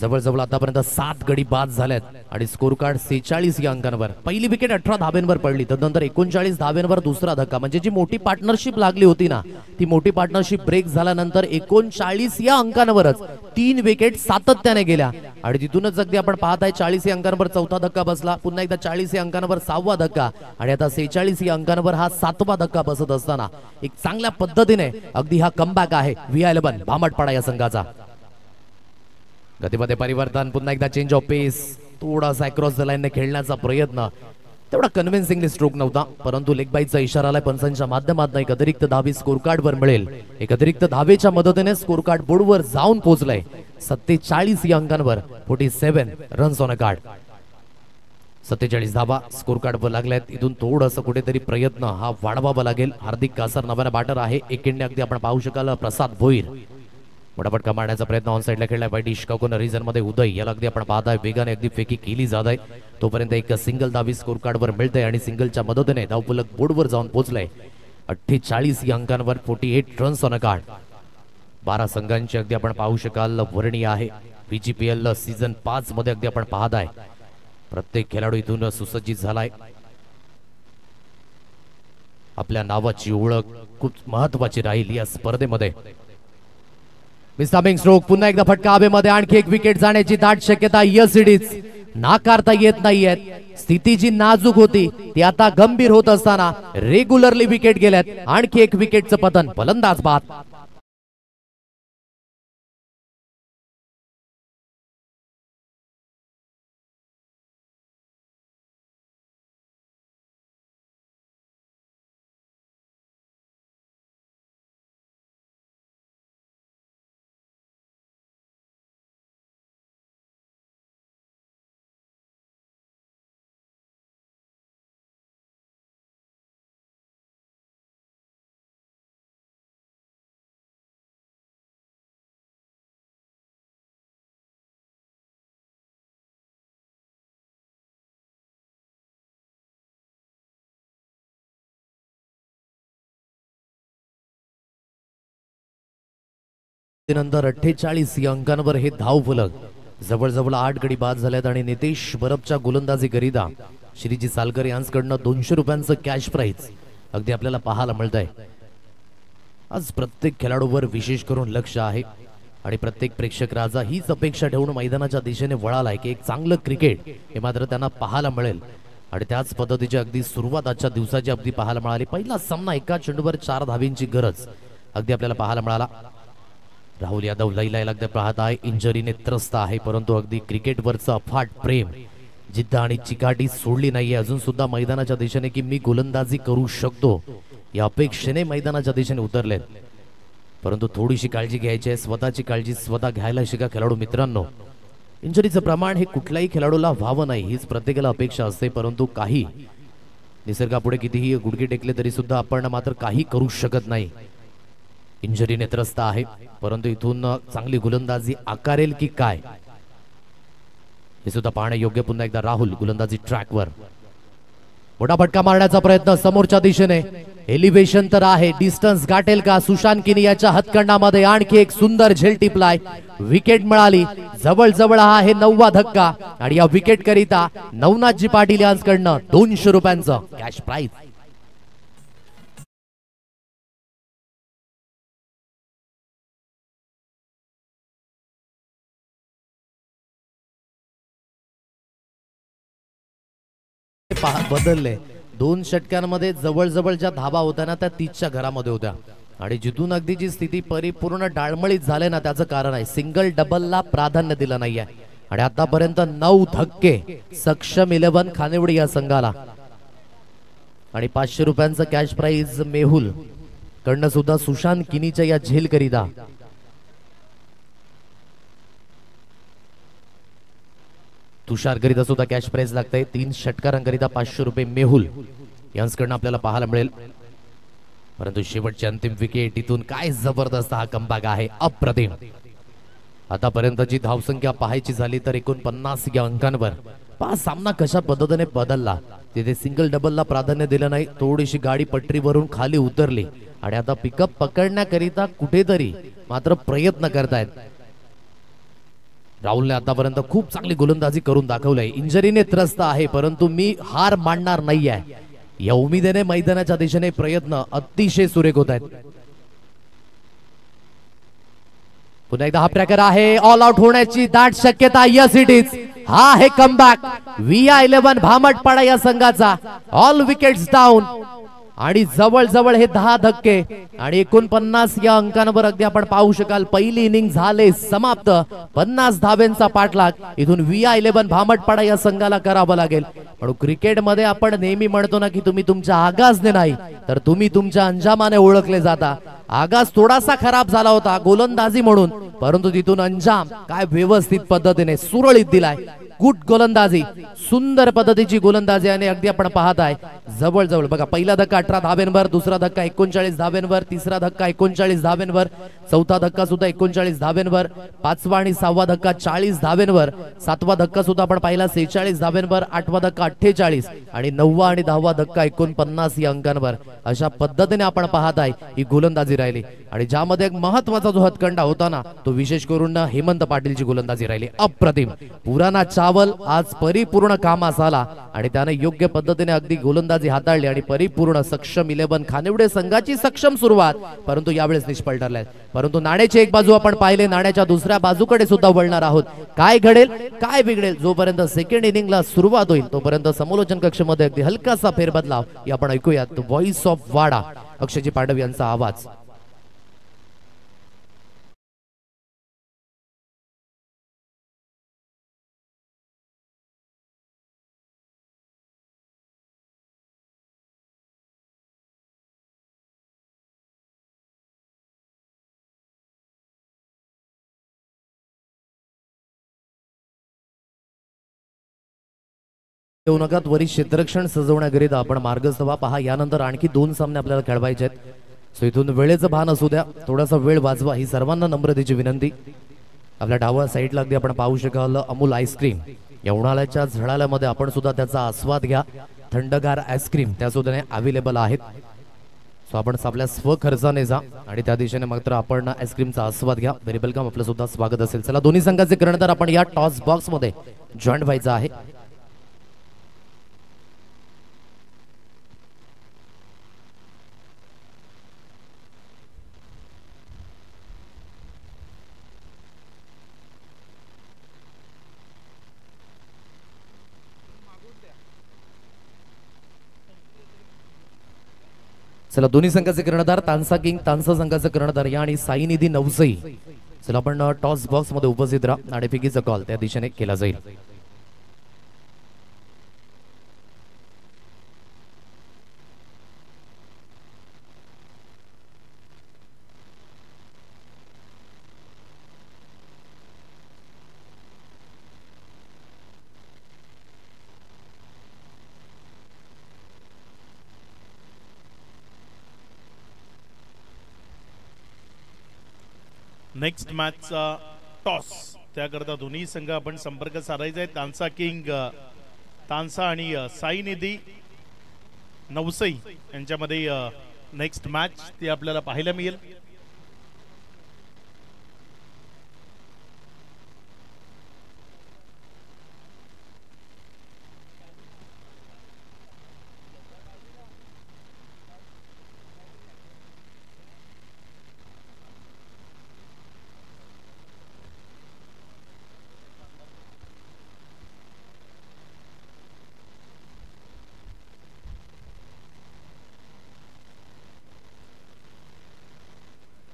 A: जवळजवळ आतापर्यंत 7 गडी बाद झाल्यात आणि स्कोर कार्ड 46 या अंकांवर. पहिली विकेट 18 धाब्यांवर पडली, त्यानंतर 39 धाब्यांवर दुसरा धक्का. म्हणजे जी मोठी पार्टनरशिप लागली होती ना, ती मोठी पार्टनरशिप ब्रेक झाल्यानंतर 39 या अंकांवरच 3 विकेट सातत्याने गेल्या आणि तिथूनच अगदी आपण पाहताय 40 या अंकांवर चौथा धक्का बसला, पुन्हा एकदा 40 या अंकांवर 6वा धक्का आणि आता 46 या अंकांवर हा 7वा धक्का बसत असताना एक चांगल्या पद्धतीने अगदी हा कमबॅक आहे VI11 भामटपाडा या संघाचा. गतीमध्ये परिवर्तन, पुन्हा एकदा चेंज ऑफ पेस, थोडासा क्रॉस द लाईनने खेळण्याचा प्रयत्न. तेवढा कन्व्हिन्सिंगली स्ट्रोक नव्हता, परंतु लेग बाईचा इशारा आलाय पंचांच्या माध्यमातून. एक अतिरिक्त धावी स्कोर कार्डवर मिळेल. एक अतिरिक्त धावेच्या मदतीने स्कोर कार्ड बोर्डवर जाऊन पोहोचलाय. 47 या अंकांवर 47 रन्स ऑन अ कार्ड. 47 धावा स्कोर कार्डवर लागल्यात. इथून थोडंसं कुठेतरी प्रयत्न हा वाढवावा लागेल. हार्दिक कासर नव्याने बॅटर आहे. एकेंडे अगदी आपण पाहू शकाल प्रसाद भोईर मोठा फटका मारण्याचा प्रयत्न ऑन साइडला खेळलाय. वाईट शिकागोन रिझन मध्ये उदय याला अगदी आपण पाहताय वेगाने अगदी फेकी केली जात आहे. तोपर्यंत एक सिंगल धावी स्कोर कार्डवर मिळते आणि सिंगलच्या मदतीने धावफलक बोर्डवर जाऊन पोहोचलाय. 48 या अंकांवर 48 रन्स ऑन अ कार्ड. 12 संघांची अगदी आपण पाहू शकाल वर्णी आहे. VGPL सीझन 5 मध्ये अगदी आपण पाहताय प्रत्येक खेळाडू इथून सुसज्जित झालाय. आपल्या नावाची ओळख खूप महत्वाची राहील या स्पर्धेमध्ये. मिस्टामिंग स्ट्रोक, पुन्हा एकदा फटका हवेमध्ये. आणखी एक विकेट जाण्याची दाट शक्यता. यस इट इज, नाकारता येत नाहीयेत. स्थिती जी नाजूक होती ती आता गंभीर होत असताना रेग्युलरली विकेट गेल्यात. आणखी एक विकेटचं पतन, फलंदाज बाद. नंतर 48 या अंकांवर हे धावफलक. जवळजवळ 8 गडी बाद झाल्यात आणि नितेश बरबच्या गोलंदाजी करिता श्रीजी सालकर यांच्याकडनं 200 रुपयांचं कॅश प्राइज अगदी आपल्याला पाहायला मिळत आहे. आज प्रत्येक खेळाडूवर विशेष करून लक्ष आहे आणि प्रत्येक प्रेक्षक राजा हीच अपेक्षा ठेवून मैदानाच्या दिशेने वळालाय की एक चांगलं क्रिकेट हे मात्र त्यांना पाहायला मिळेल. आणि त्याच पद्धतीची अगदी सुरुवात आजच्या दिवसाची अगदी पाहायला मिळाली. पहिला सामना एका चेंडूवर 4 धावींची गरज अगदी आपल्याला पाहायला मिळाला. राहुल यादव लैलाय लागते पाहत आहे, इंजरीने त्रस्त आहे, परंतु अगदी क्रिकेटवरचं अफाट प्रेम, जिद्द आणि चिकाटी सोडली नाहीये. अजून सुद्धा मैदानाच्या दिशेने की मी गोलंदाजी करू शकतो या अपेक्षेने मैदानाच्या दिशेने उतरलेत. परंतु थोडीशी काळजी घ्यायची आहे, स्वतःची काळजी स्वतः घ्यायला शिका खेळाडू मित्रांनो. इंजरीचं प्रमाण हे कुठल्याही खेळाडूला व्हावं नाही हीच प्रत्येकाला अपेक्षा असते, परंतु काही निसर्गापुढे कितीही गुडघे टेकले तरी सुद्धा आपण मात्र काही करू शकत नाही. इंजरीने त्रस्त आहे, परंतु इथून चांगली गोलंदाजी आकारेल की काय हे सुद्धा पाहणे योग्य. पुन्हा एकदा राहुल गोलंदाजी ट्रॅकवर, मोठा फटका मारण्याचा प्रयत्न समोरच्या दिशेने. एलिव्हेशन तर आहे, डिस्टन्स गाठेल का सुशांत किनी याच्या हातखंडामध्ये. आणखी एक सुंदर झेल टिपलाय, विकेट मिळाली. जवळजवळ हा आहे 9वा धक्का आणि या विकेट करिता नवनाथजी पाटील यांच्याकडनं 200 रुपयांचं कॅश प्राइज. बदलले 2 षटकांमध्ये जवळजवळ ज्या धाबा होत्या ना त्या 30च्या घरामध्ये होत्या आणि जिथून अगदी जी स्थिती परिपूर्ण डाळमळीत झाले ना त्याचं कारण आहे सिंगल डबलला प्राधान्य दिलं नाहीये. आणि आतापर्यंत 9 धक्के सक्षम 11 खानेवडी या संघाला आणि 500 रुपयांचं कॅश प्राइज मेहुल कडनं सुद्धा सुशांत किनीच्या या झेल करिता. तुषार करिता सुद्धा कॅश प्राइज लागतंय. 3 षटकारांकरिता 500 रुपये मेहुल यांच्याकडनं आपल्याला पाहायला मिळेल. परंतु शेवटची अंतिम विकेट, इथून काय जबरदस्त हा कमबॅक आहे, अप्रतिम. आतापर्यंतची धावसंख्या पाहायची झाली तर 49 या अंकांवर. सामना कशा पद्धतीने बदलला, तिथे सिंगल डबलला प्राधान्य दिलं नाही, थोडीशी गाडी पटरीवरून खाली उतरली आणि आता पिकअप पकडण्याकरिता कुठेतरी मात्र प्रयत्न करतायत. राहुलने आतापर्यंत खूप चांगली गोलंदाजी करून दाखवलंय. इंजरीने त्रस्त आहे, परंतु मी हार मानणार नाहीये या उमेदीने मैदानाच्या दिशेने प्रयत्न अतिशय सुरेख होत आहेत. पुन्हा एकदा हा प्रकार आहे, ऑल आउट होण्याची दाट शक्यता. यस इट इज, हा आहे कमबॅक VI11 भामटपाडा या संघाचा. ऑल विकेट्स डाऊन आणि जवळजवळ हे 10 धक्के आणि 49 या अंकांवर अगदी आपण पाहू शकाल. पहिली इनिंग झाले समाप्त. 50 धाब्यांचा पाठलाग इथून VI11 भामटपाडा या संघाला करावा लागेल. पण क्रिकेटमध्ये आपण नेहमी म्हणतो ना की तुम्ही तुमच्या आगाजने नाही तर तुम्ही तुमच्या अंजामाने ओळखले जाता. आगाज थोडासा खराब झाला होता गोलंदाजी म्हणून, परंतु तिथून अंजाम काय व्यवस्थित पद्धतीने सुरळीत दिलाय. गुड गोलंदाजी, सुंदर पद्धतीची गोलंदाजी आणि अगदी आपण पाहताय जवळजवळ बघा. पहिला धक्का 18 धाब्यांवर, दुसरा धक्का 39 धाब्यांवर, तिसरा धक्का 39 धाब्यांवर, चौथा धक्का सुद्धा 39 धाब्यांवर, 5वा आणि 6वा धक्का 40 धाब्यांवर, 7वा धक्का सुद्धा आपण पाहिला 46 धाब्यांवर, 8वा धक्का 48 आणि 9वा आणि 10वा धक्का 49 या अंकांवर. अशा पद्धतीने आपण पाहताय ही गोलंदाजी राहिली आणि ज्यामध्ये एक महत्वाचा जो हतकंडा होता ना तो विशेष करून हेमंत पाटीलची गोलंदाजी राहिली. अप्रतिम. पुराणा चावल आज परिपूर्ण कामास आला आणि त्याने योग्य पद्धतीने अगदी गोलंदाजी हाताळली आणि परिपूर्ण सक्षम 11 खानिवडे संघाची सक्षम सुरुवात, परंतु यावेळेस निष्फळ ठरले. परंतु नाण्याची एक बाजू आपण पाहिले, नाण्याच्या दुसऱ्या बाजूकडे सुद्धा वळणार आहोत. काय घडेल काय बिघडेल जोपर्यंत सेकंड इनिंगला सुरुवात होईल तोपर्यंत समालोचन कक्षामध्ये अगदी हलकासा फेरबदलाव या आपण ऐकूयात. व्हॉइस ऑफ वाडा, अक्षयजी पांडव यांचा आवाज. येऊ नका, त्वरित क्षेत्ररक्षण सजवण्याकरिता आपण मार्गस्थ व्हा. पहा यानंतर आणखी 2 सामने आपल्याला खेळवायचे आहेत. सो इथून वेळेचं भान असू द्या, थोडासा वेळ वाचवा ही सर्वांना नम्रतेची विनंती. आपल्या डाव्या साईडला अगदी आपण पाहू शकाल अमूल आईस्क्रीम. या उन्हाळ्याच्या झळाल्यामध्ये आपण सुद्धा त्याचा आस्वाद घ्या. थंडगार आईस्क्रीम त्या सुद्धा अवेलेबल आहेत. सो आपण आपल्या स्वखर्चाने जा आणि त्या दिशेने मात्र आपण आईस्क्रीमचा आस्वाद घ्या. व्हेरी वेलकम, आपलं सुद्धा स्वागत असेल. चला दोन्ही संघाचे कर्णधार आपण या टॉस बॉक्स मध्ये जॉईन व्हायचं आहे. चला दोन्ही संघाचे कर्णधार तानसा किंग तानसा संघाचे कर्णधार या आणि साईनिधी नवसई. चला आपण टॉस बॉक्स मध्ये उपस्थित राहा. नाणेफेकीचा कॉल त्या दिशेने केला जाईल.
B: नेक्स्ट मॅचचा टॉस त्याकरता दोन्ही संघ आपण संपर्क साधायचा आहे. तानसा किंग तानसा आणि साईनिधी नवसई यांच्यामध्ये नेक्स्ट मॅच ती आपल्याला पाहायला मिळेल.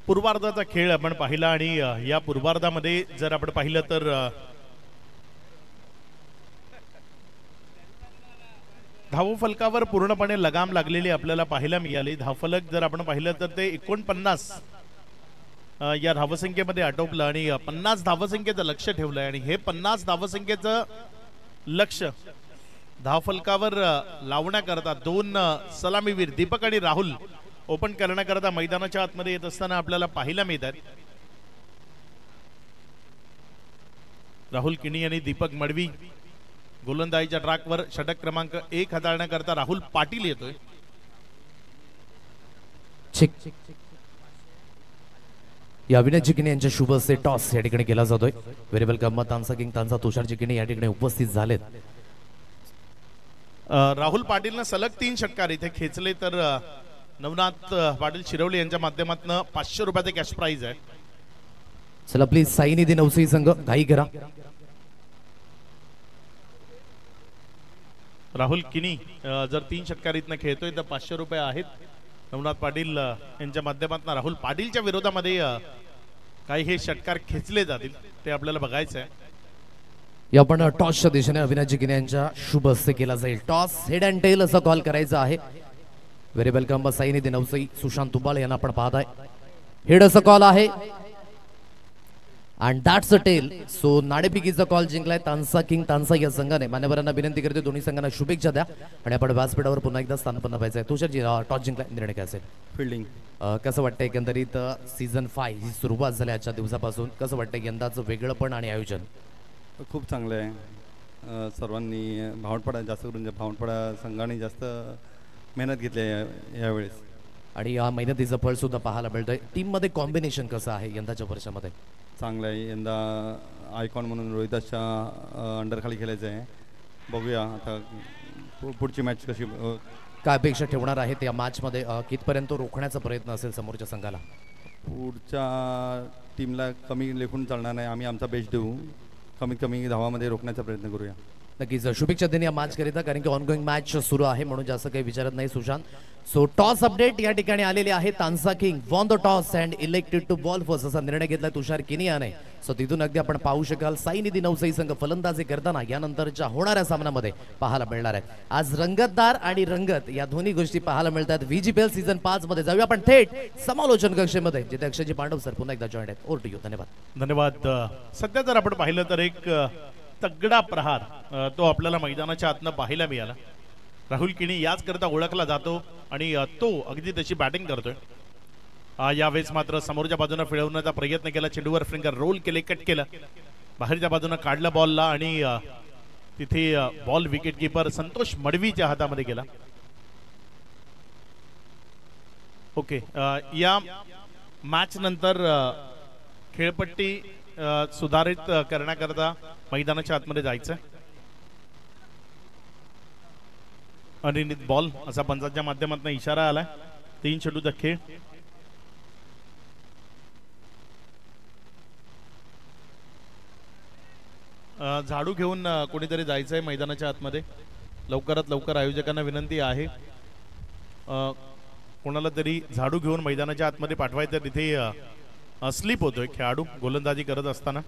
B: पूर्वार्धाचा खेळ आपण पाहिला आणि या पूर्वार्धामध्ये जर आपण पाहिलं तर धावफलकावर पूर्णपणे लगाम लागलेली आपल्याला पाहायला मिळाली. धावफलक जर आपण पाहिलं तर ते 49 या धावसंख्येमध्ये आटोपलं आणि 50 धावसंख्येचं लक्ष ठेवलंय आणि हे 50 धावसंख्येचं लक्ष धावफलकावर लावण्याकरता दोन सलामीवीर दीपक आणि राहुल ओपन करण्याकरता मैदानाच्या आतमध्ये येत असताना आपल्याला पाहायला मिळतात. राहुल किणी आणि दीपक मडवी गोलंदाजीच्या ट्रॅकवर षटक क्रमांक 1 हाताळण्याकरता राहुल पाटील येतोय.
A: या विनय चिकणे यांच्या शुभ असे टॉस या ठिकाणी केला जातोय. Very welcome Tansa king Tansa Tushar Chikane या ठिकाणी उपस्थित झालेत.
B: राहुल पाटीलनं सलग 3 षटकार इथे खेचले तर नवनाथ पाटील शिरवली यांच्या माध्यमातून 500 रुपयाचे कॅश प्राइज आहे.
A: चला प्लीज साईनिधी नवसई संघ घाई करा.
B: राहुल किनी जर 3 षटकार इथनं खेळतोय तर 500 रुपये आहेत. नवनाथ पाटील यांच्या माध्यमातून राहुल पाटीलच्या विरोधामध्ये काही हे षटकार खेचले जातील ते आपल्याला बघायचं आहे.
A: या पण टॉसच्या दिशेने अविनाश जिकिने यांच्या शुभ हस्ते केला जाईल. टॉस हेड अँड टेल असा कॉल करायचा आहे. व्हेरी वेलकम साईनिधी नवसई सुशांत तुबाळ यांना आपण पाहताय. हेड असा कॉल आहे and that's a tail. So नाणेफेकीचा कॉल जिंकलाय तानसा किंग तानसा या संघाने. मान्यवरांना विनंती करते दोन्ही संघांना शुभेच्छा द्या आणि आपण व्यासपीठावर पुन्हा एकदा स्थानपन्न व्हायचं आहे. तुषारजी टॉस जिंकलाय, निर्णय काय असेल?
C: फिल्डिंग.
A: कसं वाटतं एकंदरीत सीझन 5 ही सुरुवात झाली आजच्या दिवसापासून, कसं वाटतं यंदाचं वेगळंपण आणि आयोजन?
C: खूप चांगलं आहे. सर्वांनी भावंडपाडा जास्त करून भावंडपाडा संघाने जास्त मेहनत घेतली आहे यावेळेस
A: आणि या मेहनतीचं फळ सुद्धा पाहायला मिळतंय. टीम मध्ये कॉम्बिनेशन कसं आहे यंदाच्या वर्षामध्ये?
C: चांगलं आहे. यंदा आयकॉन म्हणून रोहिदासच्या अंडरखाली खेळायचं आहे. बघूया आता पुढची मॅच कशी,
A: काय अपेक्षा ठेवणार आहेत या मॅच मध्ये? कितपर्यंत रोखण्याचा प्रयत्न असेल समोरच्या संघाला?
C: पुढच्या टीमला कमी लेखून चालणार नाही. आम्ही आमचा बेस्ट देऊ, कमीत कमी धावामध्ये रोखण्याचा प्रयत्न करूया.
A: नक्कीच शुभेच्छा देणे या मॅच करिता, कारण की ऑनगोईंग मॅच सुरू आहे म्हणून जास्त काही विचारत नाही सुशांत. सो टॉस अपडेट या ठिकाणी आलेले आहे. Tansa king won the toss and elected to bowl first असा निर्णय घेतला तुषार किनी याने. सो तिथून अगदी आपण पाहू शकाल साईनिधी नवसई संघ फलंदाजी करताना यानंतरच्या होणाऱ्या सामन्यामध्ये पाहायला मिळणार आहे. आज रंगतदार आणि रंगत या दोन्ही गोष्टी पाहायला मिळतात. VGPL सीझन 5 मध्ये जाऊया आपण थेट समालोचन कक्षेमध्ये, जिथे अक्षयजी पांडव सर पुन्हा एकदा जॉईन आहेत. Over to you. धन्यवाद.
B: धन्यवाद. सध्या जर आपण पाहिलं तर एक तगडा प्रहार तो आपल्याला मैदानाच्या आतनं पाहायला मिळाला. राहुल किणी याच करता ओळखला जातो आणि तो अगदी तशी बॅटिंग करतोय. यावेळेस मात्र समोरच्या बाजूने फिरवण्याचा प्रयत्न केला. चेंडूवर फिंगर रोल केले, कट केलं, बाहेरच्या बाजूने काढलं बॉलला आणि तिथे बॉल विकेट कीपर संतोष मडवीच्या हातामध्ये गेला. ओके, या मॅच नंतर खेळपट्टी सुधारित करण्याकरता मैदानाच्या आतमध्ये जायचं. अनिर्णित बॉल असा पंचांच्या माध्यमातून इशारा आलाय. 3 चेंडूचा खेळ. झाडू घेऊन कोणीतरी जायचंय मैदानाच्या आतमध्ये. लवकरात लवकर आयोजकांना विनंती आहे, कोणाला तरी झाडू घेऊन मैदानाच्या आतमध्ये पाठवायचं. तिथे स्लिप होतोय खेळाडू गोलंदाजी करत असताना.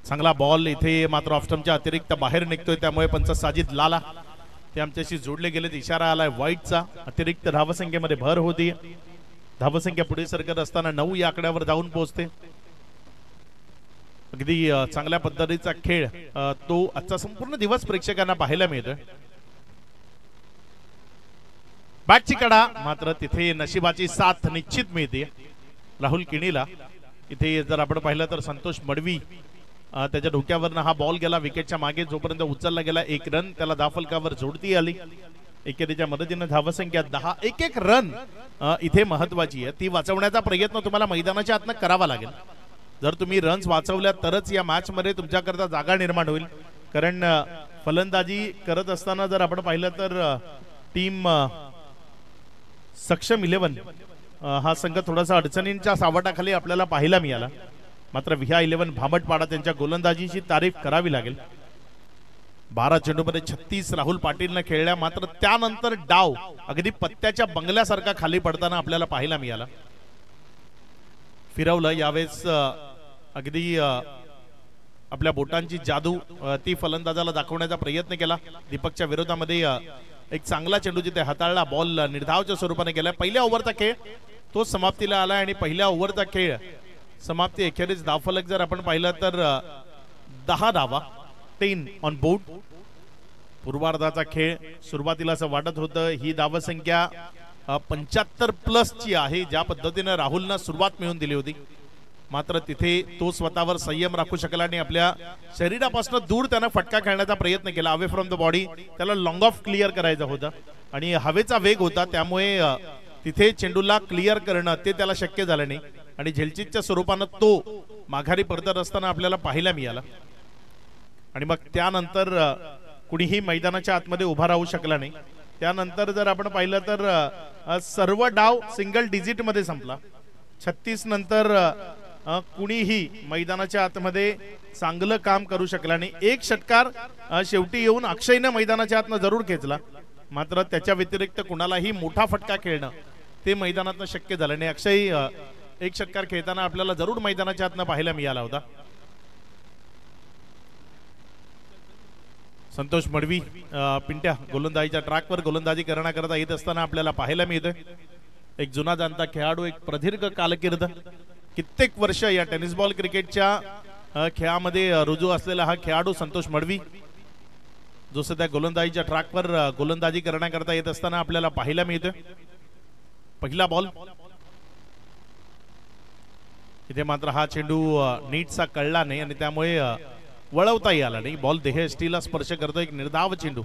B: चांगला बॉल इथे मात्र ऑफस्टंपच्या अतिरिक्त बाहेर निघतोय, त्यामुळे पंच साजिद लाला ते आमच्याशी जोडले गेलेत. इशारा आलाय वाईटचा. अतिरिक्त धावसंख्येमध्ये भर होती. धावसंख्या पुढे सरकत असताना 9 या आकड्यावर जाऊन पोहोचते. अगदी चांगल्या पद्धतीचा खेळ तो आजचा संपूर्ण दिवस प्रेक्षकांना पाहायला मिळतोय. बॅटची कडा मात्र तिथे नशिबाची साथ निश्चित मिळते राहुल किणीला. इथे जर आपण पाहिलं तर संतोष मडवी त्याच्या डोक्यावरनं हा बॉल गेला विकेटच्या मागे. जोपर्यंत उचलला गेला 1 रन त्याला धावफलकावर जोडती आली. एकेरीच्या मदतीने धावसंख्या 10. एक रन इथे महत्वाची आहे, ती वाचवण्याचा प्रयत्न तुम्हाला मैदानाच्या आतनं करावा लागेल. जर तुम्ही रन्स वाचवल्या तरच या मॅच मध्ये तुमच्याकरता जागा निर्माण होईल. कारण फलंदाजी करत असताना जर आपण पाहिलं तर टीम सक्षम 11 हा संघ थोडासा अडचणींच्या सावटाखाली आपल्याला पाहायला मिळाला. मात्र विहा 11 भामटपाडा त्यांच्या गोलंदाजीची तारीफ करावी लागेल. 12 चेंडूमध्ये 36 राहुल पाटीलने खेळल्या. मात्र त्यानंतर डाव अगदी पत्त्याच्या बंगल्यासारखा खाली पडताना आपल्याला पाहायला मिळाला. फिरवलं यावेळेस अगदी आपल्या बोटांची जादू ती फलंदाजाला दाखवण्याचा प्रयत्न केला. दीपकच्या विरोधामध्ये एक चांगला चेंडू जिथे हाताळला, बॉल निर्धावच्या स्वरूपाने गेला. पहिल्या ओव्हरचा खेळ तो समाप्तीला आला आणि पहिल्या ओव्हरचा खेळ समाप्ती अखेरीस धावफलक जर आपण पाहिलं तर 10 धावा, 10 ऑन बोर्ड. पूर्वार्धाचा खेळ सुरुवातीला असं वाटत होतं ही धावसंख्या 75 प्लस ची आहे, ज्या पद्धतीने राहुलनं सुरुवात मिळवून दिली होती. मात्र तिथे तो स्वतःवर संयम राखू शकला आणि आपल्या शरीरापासून दूर त्यानं फटका खेळण्याचा प्रयत्न केला. Away from the body. त्याला लॉंग ऑफ क्लिअर करायचा होता आणि हवेचा वेग होता, त्यामुळे तिथे चेंडूला क्लिअर करणं ते त्याला शक्य झालं नाही आणि झेलचितच्या स्वरूपानं तो माघारी परतत असताना आपल्याला पाहायला मिळाला. आणि मग त्यानंतर कुणीही मैदानाच्या आतमध्ये उभा राहू शकला नाही. त्यानंतर जर आपण पाहिलं तर सर्व डाव सिंगल डिजिट मध्ये संपला. 36 नंतर कुणीही मैदानाच्या आतमध्ये चांगलं काम करू शकला नाही. एक षटकार शेवटी येऊन अक्षयनं मैदानाच्या आतनं जरूर खेचला, मात्र त्याच्या व्यतिरिक्त कुणालाही मोठा फटका खेळणं ते मैदानातनं शक्य झालं नाही. अक्षय एक षटकार खेळताना आपल्याला जरूर मैदानाच्या आतनं पाहायला मिळाला होता. संतोष मडवी पिंट्या गोलंदाजीच्या ट्रॅकवर गोलंदाजी करण्याकरता येत असताना आपल्याला पाहायला मिळतोय. एक जुना जाणता खेळाडू, एक प्रदीर्घ कालकीर्द, कित्येक वर्ष या टेनिस बॉल क्रिकेटच्या खेळामध्ये रुजू असलेला हा खेळाडू संतोष मडवी, जो सध्या गोलंदाजीच्या ट्रॅकवर गोलंदाजी करण्याकरता येत असताना आपल्याला पाहायला मिळतोय. पहिला बॉल इथे मात्र हा चेंडू नीटचा कळला नाही आणि त्यामुळे वळवताही आला नाही. बॉल देहयष्टीला स्पर्श करतो. एक निर्धाव चेंडू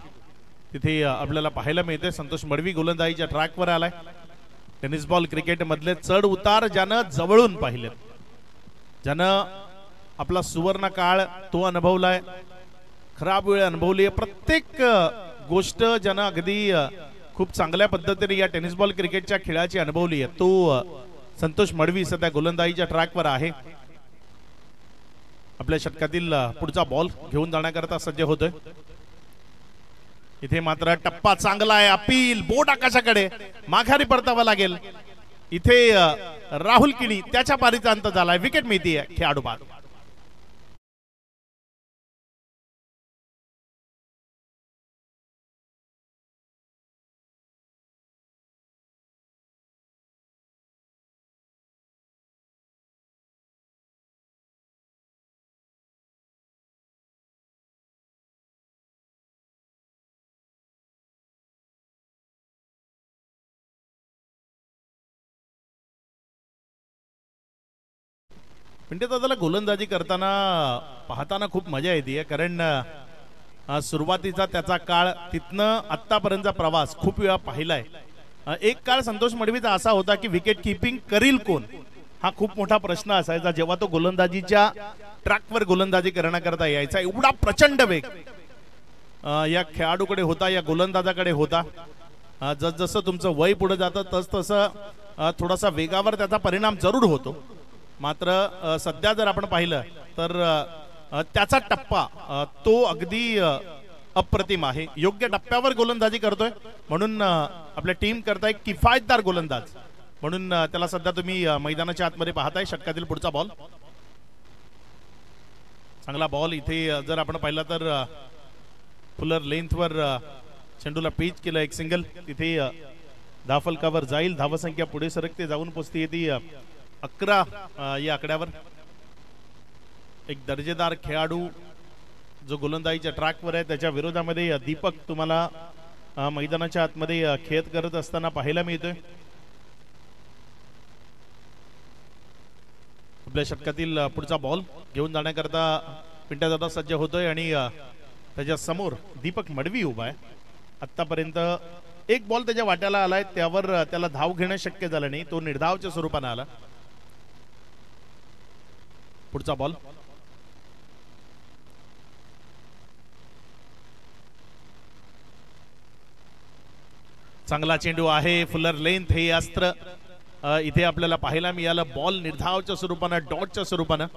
B: तिथे आपल्याला पाहायला मिळते. संतोष मडवी गोलंदाजीच्या ट्रॅकवर आलाय. टेनिस बॉल क्रिकेट मधले चढ उतार ज्यानं जवळून पाहिले, ज्यानं आपला सुवर्ण काळ तो अनुभवलाय, खराब वेळ अनुभवली, प्रत्येक गोष्ट ज्यानं अगदी खूप चांगल्या पद्धतीने या टेनिस बॉल क्रिकेटच्या खेळाची अनुभवली आहे, तो संतोष मडवी सध्या गोलंदाजीच्या ट्रॅकवर आहे. आपल्या षटकातील पुढचा बॉल घेऊन जाण्याकरता सज्ज होतोय. इथे मात्र टप्पा चांगला आहे. अपील बोट आकाशाकडे, माघारी परतावा लागेल. इथे राहुल किणी त्याच्या पारीचा अंत झालाय. विकेट मिळतीये खेळाडू बाद. म्हणजे त्याला गोलंदाजी करताना पाहताना खूप मजा येते, कारण सुरुवातीचा त्याचा काळ तिथनं आतापर्यंतचा प्रवास खूप वेळा पाहिलाय. एक काळ संतोष मडवीचा असा होता की विकेट किपिंग करील कोण, हा खूप मोठा प्रश्न असायचा. जेव्हा तो गोलंदाजीच्या ट्रॅकवर गोलंदाजी करण्याकरता यायचा, एवढा प्रचंड वेग या खेळाडूकडे होता, या गोलंदाजाकडे होता. जसजसं तुमचं वय पुढे जातं तसतसं थोडासा वेगावर त्याचा परिणाम जरूर होतो. मात्र सध्या जर आपण पाहिलं तर त्याचा टप्पा तो अगदी अप्रतिम आहे. योग्य टप्प्यावर गोलंदाजी करतोय म्हणून आपल्या टीम करता एक किफायतदार गोलंदाज म्हणून त्याला सध्या तुम्ही मैदानाच्या आतमध्ये पाहताय. षटकातील पुढचा बॉल, चांगला बॉल. इथे जर आपण पाहिलं तर फुलर लेंथवर चेंडूला पिच केलं, एक सिंगल. तिथे धावफलकावर जाईल. धावसंख्या पुढे सरकते, जाऊन पोचते ती 11 या आकड्यावर. एक दर्जेदार खेळाडू जो गोलंदाजीच्या ट्रॅकवर आहे, त्याच्या विरोधामध्ये दीपक तुम्हाला मैदानाच्या आतमध्ये खेळ करत असताना पाहायला मिळतोय. आपल्या षटकातील पुढचा बॉल घेऊन जाण्याकरता पिंट्या दादा सज्ज होतोय आणि त्याच्या समोर दीपक मडवी उभा आहे. आतापर्यंत एक बॉल त्याच्या वाट्याला आलाय, त्यावर त्याला धाव घेणं शक्य झालं नाही, तो निर्धावच्या स्वरूपाने आला. पुढचा बॉल, चांगला चेंडू आहे. फुलर लेंथ हे अस्त्र इथे आपल्याला पाहायला मिळालं. बॉल निर्धावच्या स्वरूपानं, डॉटच्या स्वरूपानं.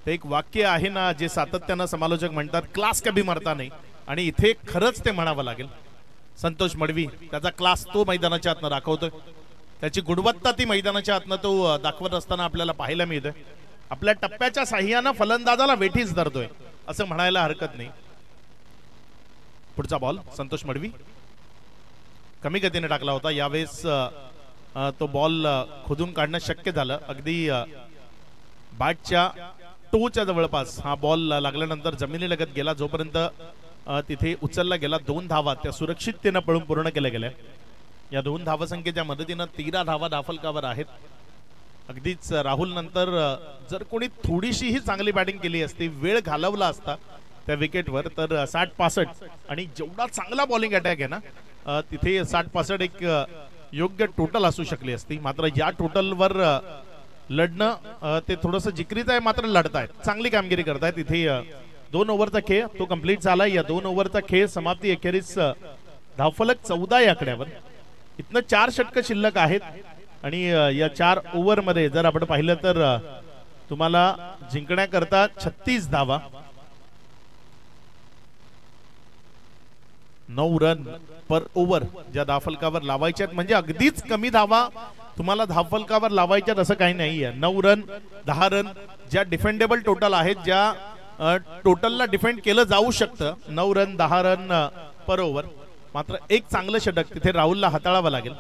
B: ते एक वाक्य आहे ना जे सातत्यानं समालोचक म्हणतात, क्लास कभी मरता नाही, आणि इथे खरंच ते म्हणावं लागेल. संतोष मडवी त्याचा क्लास तो मैदानाच्या आतनं दाखवतोय, त्याची गुणवत्ता ती मैदानाच्या आतनं तो दाखवत असताना आपल्याला पाहायला मिळतोय. आपल्या टप्प्याच्या साह्यानं फलंदाजाला वेठीच धरतोय असं म्हणायला हरकत नाही. पुढचा बॉल संतोष मडवी कमी गतीने टाकला होता. यावेळेस तो बॉल खोदून काढणं शक्य झालं. अगदी बॅटच्या टोच्या जवळपास हा बॉल लागल्यानंतर जमिनीलगत गेला. जोपर्यंत तिथे उचलला गेला, 2 धावा त्या सुरक्षिततेनं पळून पूर्ण केल्या गेल्या. या 2 धावसंख्येच्या मदतीनं 13 धावा धावफलकावर आहेत. अगदीच राहुल नंतर जर कोणी थोडीशीही चांगली बॅटिंग केली असती, वेळ घालवला असता त्या विकेटवर, तर 60-65 आणि जेवढा चांगला बॉलिंग अटॅक आहे ना, तिथे 60-65 एक योग्य टोटल असू शकली असती. मात्र या टोटलवर लढणं ते थोडंसं जिक्रीचं आहे, मात्र लढतायत, चांगली कामगिरी करतायत. इथे 2 ओव्हरचा खेळ तो कंप्लीट झाला. या 2 ओव्हरचा खेळ समाप्ती अखेरीस धावफलक 14 या आकड्यावर. इथनं 4 षटकं शिल्लक आहेत आणि या 4 ओव्हर मध्ये जर आपण पाहिलं तर तुम्हाला जिंकण्याकरता 36 धावा, 9 रन पर ओव्हर ज्या धावफलकावर लावायच्यात. म्हणजे अगदीच कमी धावा तुम्हाला धावफलकावर लावायच्यात असं काही नाहीये. 9 रन 10 रन ज्या डिफेंडेबल टोटल आहेत, ज्या टोटलला डिफेंड केलं जाऊ शकतं. 9 रन 10 रन पर ओव्हर. मात्र एक चांगलं षटक तिथे राहुलला हाताळावं लागेल.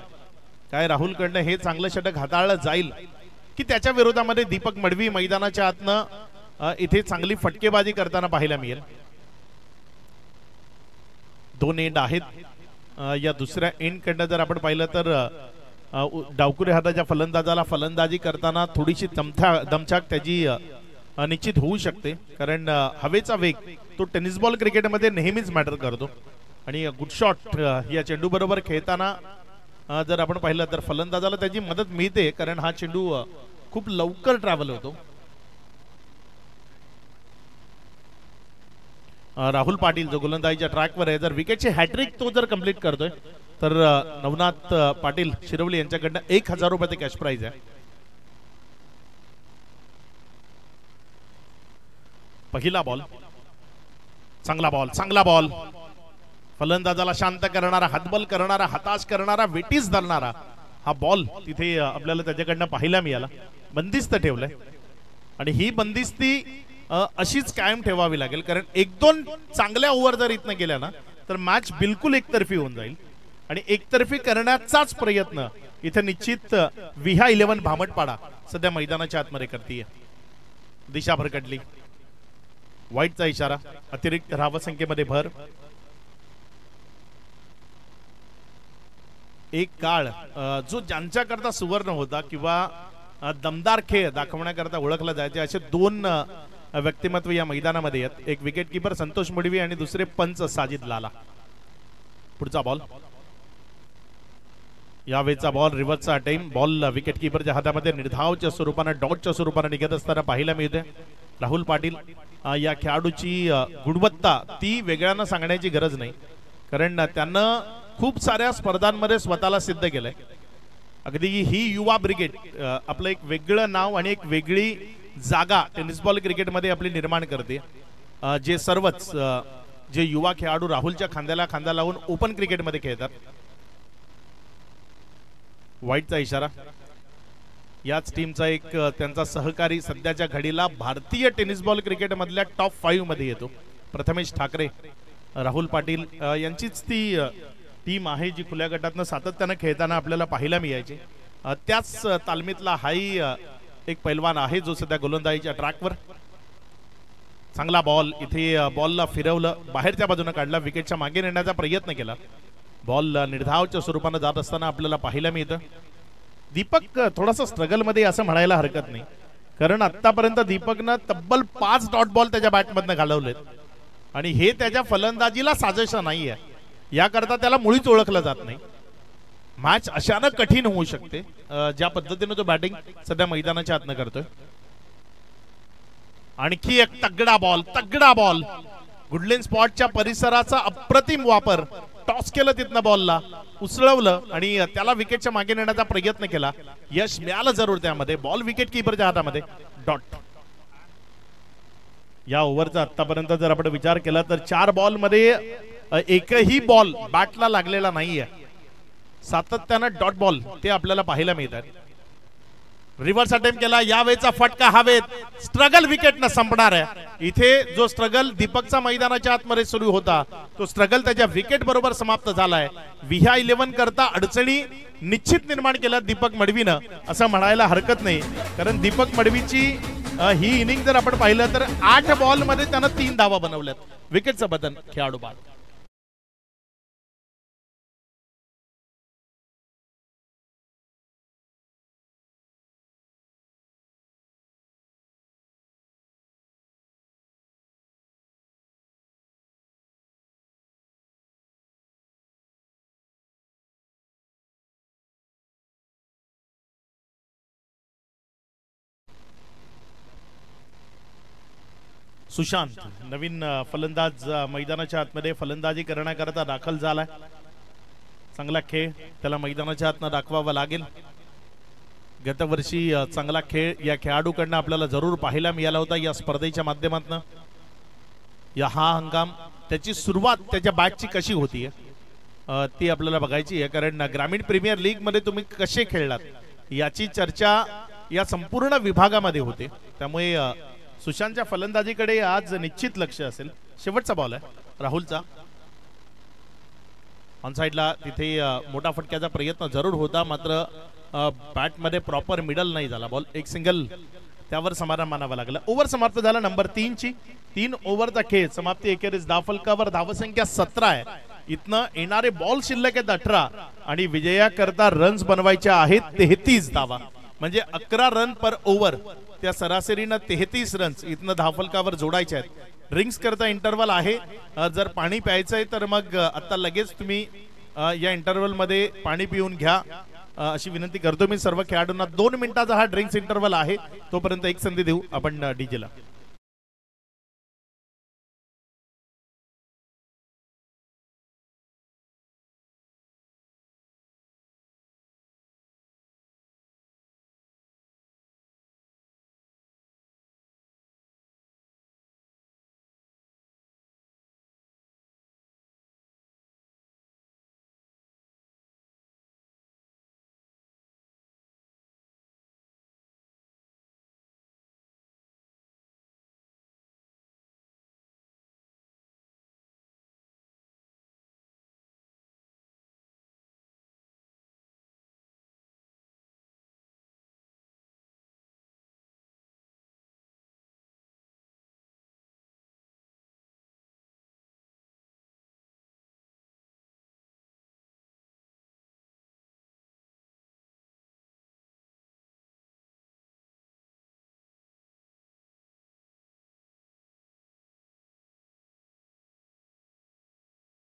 B: काय राहुलकडनं हे चांगलं षटक हाताळलं जाईल की त्याच्या विरोधामध्ये दीपक मडवी मैदानाच्या आतनं इथे चांगली फटकेबाजी करताना पाहायला मिळेल. 2 एंड आहेत. या दुसऱ्या एंड कडनं जर आपण पाहिलं तर डावकुरे हाताच्या फलंदाजाला फलंदाजी करताना थोडीशी दमछाक त्याची निश्चित होऊ शकते. कारण हवेचा वेग तो टेनिस बॉल क्रिकेटमध्ये नेहमीच मॅटर करतो आणि गुड शॉट या चेंडू बरोबर खेळताना जर आपण पाहिलं तर फलंदाजाला त्याची मदत मिळते, कारण हा चेंडू खूप लवकर ट्रॅव्हल होतो. राहुल पाटील जो गोलंदाजीच्या ट्रॅकवर आहे, जर विकेटची हॅट्रिक तो जर कंप्लीट करतोय तर नवनाथ पाटील शिरवली यांच्याकडनं 1000 रुपयाचे कॅश प्राइज आहे. पहिला बॉल, चांगला बॉल, चांगला बॉल. फलंदाजाला शांत करणारा, हातबल करणारा, हताश करणारा, वेटीस धरणारा हा बॉल तिथे आपल्याला त्याच्याकडनं पाहायला मिळाला. बंदिस्त ठेवलंय आणि ही बंदिस्ती अशीच कायम ठेवावी लागेल, कारण 1-2 चांगल्या ओव्हर जर इथनं गेल्या ना तर मॅच बिलकुल एकतर्फी होऊन जाईल आणि एकतर्फी करण्याचाच प्रयत्न इथे निश्चित विहा 11 भामटपाडा सध्या मैदानाच्या आतमध्ये करतीये. दिशा भरकटली, वाईटचा इशारा, अतिरिक्त धावसंख्येमध्ये भर. एक काळ जो ज्यांच्याकरता सुवर्ण होता किंवा दमदार खेळ दाखवण्याकरता ओळखला जायचे असे 2 व्यक्तिमत्व या मैदानामध्ये आहेत. एक विकेट किपर संतोष मुडवी आणि दुसरे पंच साजिद लाला. पुढचा बॉल, यावेळचा बॉल रिव्हर्सचा अटेम्प्ट. बॉल विकेट किपरच्या हातामध्ये निर्धावच्या स्वरूपाने, डॉटच्या स्वरूपाने निघत असताना पाहायला मिळते. राहुल पाटील या खेळाडूची गुणवत्ता ती वेगळ्यानं सांगण्याची गरज नाही, कारण त्यांना खूप साऱ्या स्पर्धांमध्ये स्वतःला सिद्ध केलंय. अगदी ही युवा ब्रिगेड आपलं एक वेगळं नाव आणि एक वेगळी जागा टेनिस बॉल क्रिकेटमध्ये आपली निर्माण करते. जे सर्वच जे युवा खेळाडू राहुलच्या खांद्याला खांदा लावून ओपन क्रिकेटमध्ये खेळतात. वाईटचा इशारा. याच टीमचा एक त्यांचा सहकारी सध्याच्या घडीला भारतीय टेनिस बॉल क्रिकेट मधल्या टॉप 5 मध्ये येतो, प्रथमेश ठाकरे. राहुल पाटील यांचीच ती टीम आहे जी खुल्या गटातनं सातत्यानं खेळताना आपल्याला पाहायला मिळायची. त्याच तालमीतला हाही एक पैलवान आहे जो सध्या गोलंदाजीच्या ट्रॅकवर. चांगला बॉल, इथे बॉलला फिरवलं, बाहेरच्या बाजूने काढला, विकेटच्या मागे नेण्याचा प्रयत्न केला. बॉल निर्धावच्या स्वरूपाने जात असताना आपल्याला पाहायला मिळतं. दीपक थोडासा स्ट्रगल मध्ये असं म्हणायला हरकत नाही, कारण आतापर्यंत दीपकनं तब्बल 5 डॉट बॉल त्याच्या बॅटमधनं घालवलेत आणि हे त्याच्या फलंदाजीला साजेशा नाहीये. याकरता त्याला मुळीच ओळखलं जात नाही. मॅच अशानं कठीण होऊ शकते ज्या पद्धतीने तो बॅटिंग सध्या मैदानाच्या आतनं करतोय. आणखी एक तगडा बॉल, तगडा बॉल. गुडलेन स्पॉटच्या परिसराचा अप्रतिम वापर. टॉस केलं तिथनं, बॉलला उसळवलं आणि त्याला विकेटच्या मागे नेण्याचा प्रयत्न केला. यश मिळालं जरूर त्यामध्ये. बॉल विकेट किपरच्या हातामध्ये, डॉट. या ओव्हरचा आतापर्यंत जर आपण विचार केला तर 4 बॉल मध्ये एकही बॉल बॅटला लागलेला नाहीये. सातत्यानं डॉट बॉल ते आपल्याला पाहायला मिळतात. रिव्हर्स अटेम्प्ट केला, यावेळचा फटका हवेत. स्ट्रगल विकेटनं संपणार आहे. इथे जो स्ट्रगल दीपकचा मैदानाच्या आतमध्ये सुरू होता तो स्ट्रगल त्याच्या विकेट बरोबर समाप्त झालाय. विहा 11 करता अडचणी निश्चित निर्माण केल्या दीपक मडवीनं असं म्हणायला हरकत नाही, कारण दीपक मडवीची ही इनिंग जर आपण पाहिलं तर 8 बॉल मध्ये त्यानं 3 धावा बनवल्यात. विकेटचं बदल खेळाडू बाद. सुशांत नवीन फलंदाज मैदानाच्या आतमध्ये फलंदाजी करण्याकरता दाखल झालाय. चांगला खेळ त्याला मैदानाच्या आतनं दाखवावा लागेल. गतवर्षी चांगला खेळ या खेळाडूकडनं आपल्याला जरूर पाहायला मिळाला होता या स्पर्धेच्या माध्यमातून. या हा हंगाम त्याची सुरुवात त्याच्या बॅटची कशी होती ती आपल्याला बघायची आहे. कारण ग्रामीण प्रीमियर लीग मध्ये तुम्ही कसे खेळलात याची चर्चा या संपूर्ण विभागामध्ये होते. त्यामुळे सुशांतच्या फलंदाजीकडे आज निश्चित लक्ष असेल. शेवटचा बॉल आहे राहुलचा ऑन साइडला. तिथे मोठा फटक्याचा प्रयत्न जरूर होता मात्र बॅट मध्ये प्रॉपर मिडल नाही झाला. बॉल एक सिंगल त्यावर समाधान मानावं लागलं. ओव्हर समाप्त झाला नंबर 3 ची. 3 ओव्हरचा खेळ समाप्ती एकेरीस धावफलकावर धावसंख्या 17 आहे. इथनं येणारे बॉल शिल्लक आहेत 18 आणि विजयाकरता रन्स बनवायच्या आहेत 33 धावा. म्हणजे 11 रन पर ओव्हर. त्या सरासरीनं 33 रन्स इथनं धावफलकावर जोडायचे आहेत. ड्रिंक्स करता इंटरव्हल आहे. जर पाणी प्यायचंय तर मग आता लगेच तुम्ही या इंटरव्हल मध्ये पाणी पिऊन घ्या अशी विनंती करतो मी सर्व खेळाडूंना. 2 मिनिटाचा हा ड्रिंक्स इंटरव्हल आहे. तोपर्यंत एक संधी देऊ आपण डीजेला.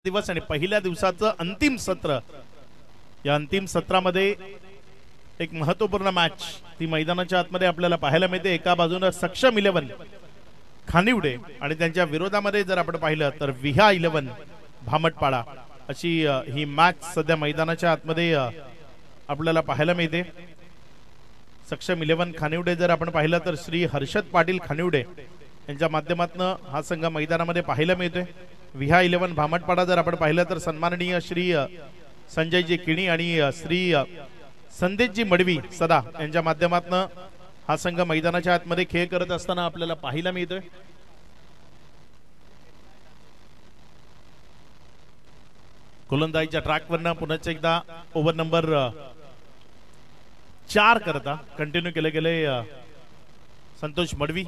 B: दिवस आणि पहिल्या दिवसाचं अंतिम सत्र. या अंतिम सत्रामध्ये एक महत्वपूर्ण मॅच ती मैदानाच्या आतमध्ये आपल्याला पाहायला मिळते. एका बाजूने सक्षम 11 खानिवडे आणि त्यांच्या विरोधामध्ये जर आपण पाहिलं तर विहा 11 भामटपाडा अशी ही मॅच सध्या मैदानाच्या आतमध्ये आपल्याला पाहायला मिळते. सक्षम 11 खानिवडे जर आपण पाहिलं तर श्री हर्षद पाटील खानिवडे यांच्या माध्यमातून हा संघ मैदानामध्ये पाहायला मिळतोय. विहा 11 भामटपाडा जर आपण पाहिलं तर सन्माननीय श्री संजयजी किणी आणि श्री संदेशजी मडवी सदा यांच्या माध्यमातून हा संघ मैदानाच्या आतमध्ये खेळ करत असताना आपल्याला पाहायला मिळतोय. गोलंदाजीच्या ट्रॅकवरनं पुन्हा एकदा ओव्हर नंबर 4 करता कंटिन्यू केले गेले संतोष मडवी.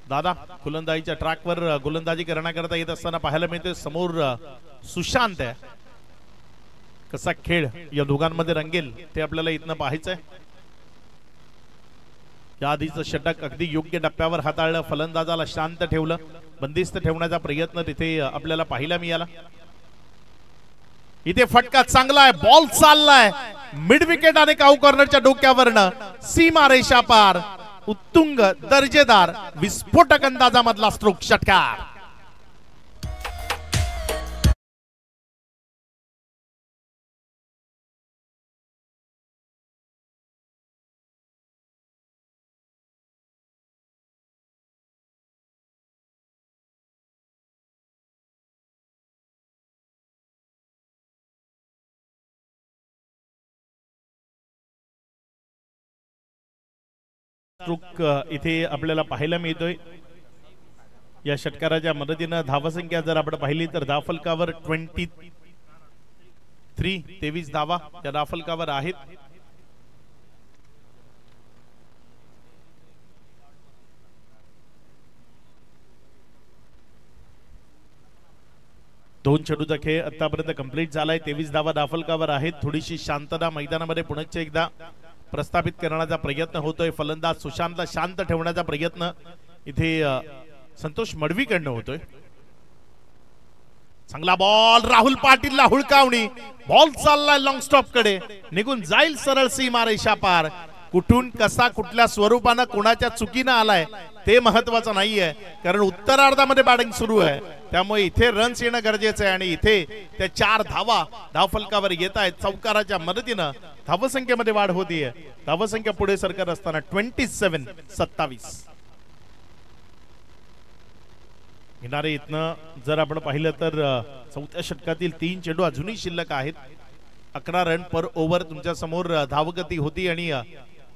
B: दादा गोलंदाजीच्या ट्रॅकवर गोलंदाजी करण्याकरता येत असताना पाहायला मिळते. समोर सुशांत आहे. कसा खेळ या दोघांमध्ये रंगेल ते आपल्याला इथनं पाहायचंय. या आधीचं षटक अगदी योग्य टप्प्यावर हाताळलं. फलंदाजाला शांत ठेवलं. बंदिस्त ठेवण्याचा प्रयत्न तिथे आपल्याला पाहायला मिळाला. इथे फटका चांगला आहे. बॉल चाललाय मिड विकेट आणि काऊ कॉर्नरच्या डोक्यावरनं सीमा रेषा पार. उत्तुंग दर्जेदार विस्फोटक अंदाजामधला स्ट्रोक षटकार. स्ट्रोक इथे आपल्याला पाहायला मिळतोय. या षटकाराच्या मदतीनं धावसंख्या जर आपण पाहिली तर धावफलकावर 23 धावा या धावफलकावर आहेत. दोन चेंडूचा खेळ आतापर्यंत कंप्लीट झालाय. 23 धावा धावफलकावर आहेत. थोडीशी शांतता मैदानामध्ये पुन्हा एकदा प्रस्थापित करण्याचा प्रयत्न होतोय. फलंदाज सुशांतला शांत ठेवण्याचा प्रयत्न इथे संतोष मडवीकडनं होतोय. चांगला बॉल राहुल पाटीलला हुळकावणी. बॉल चाललाय लॉंग स्टॉप कडे. निघून जाईल सरळ सीमा रेषा पार. कुठून कसा कुठल्या स्वरूपानं कोणाच्या चुकीनं आलाय ते महत्वाचं नाहीये, कारण उत्तरार्धामध्ये बॅटिंग सुरू आहे, त्यामुळे इथे रन्स येणं गरजेचं आहे आणि इथे त्या 4 धावा धावफलकावर येत आहेत. चौकाराच्या मदतीनं धावसंख्येमध्ये वाढ होतीये. धावसंख्या पुढे सरकत असताना 27-27. येणारे इथनं जर आपण पाहिलं तर चौथ्या षटकातील 3 चेंडू अजूनही शिल्लक आहेत. 11 रन पर ओव्हर तुमच्या समोर धावगती होती आणि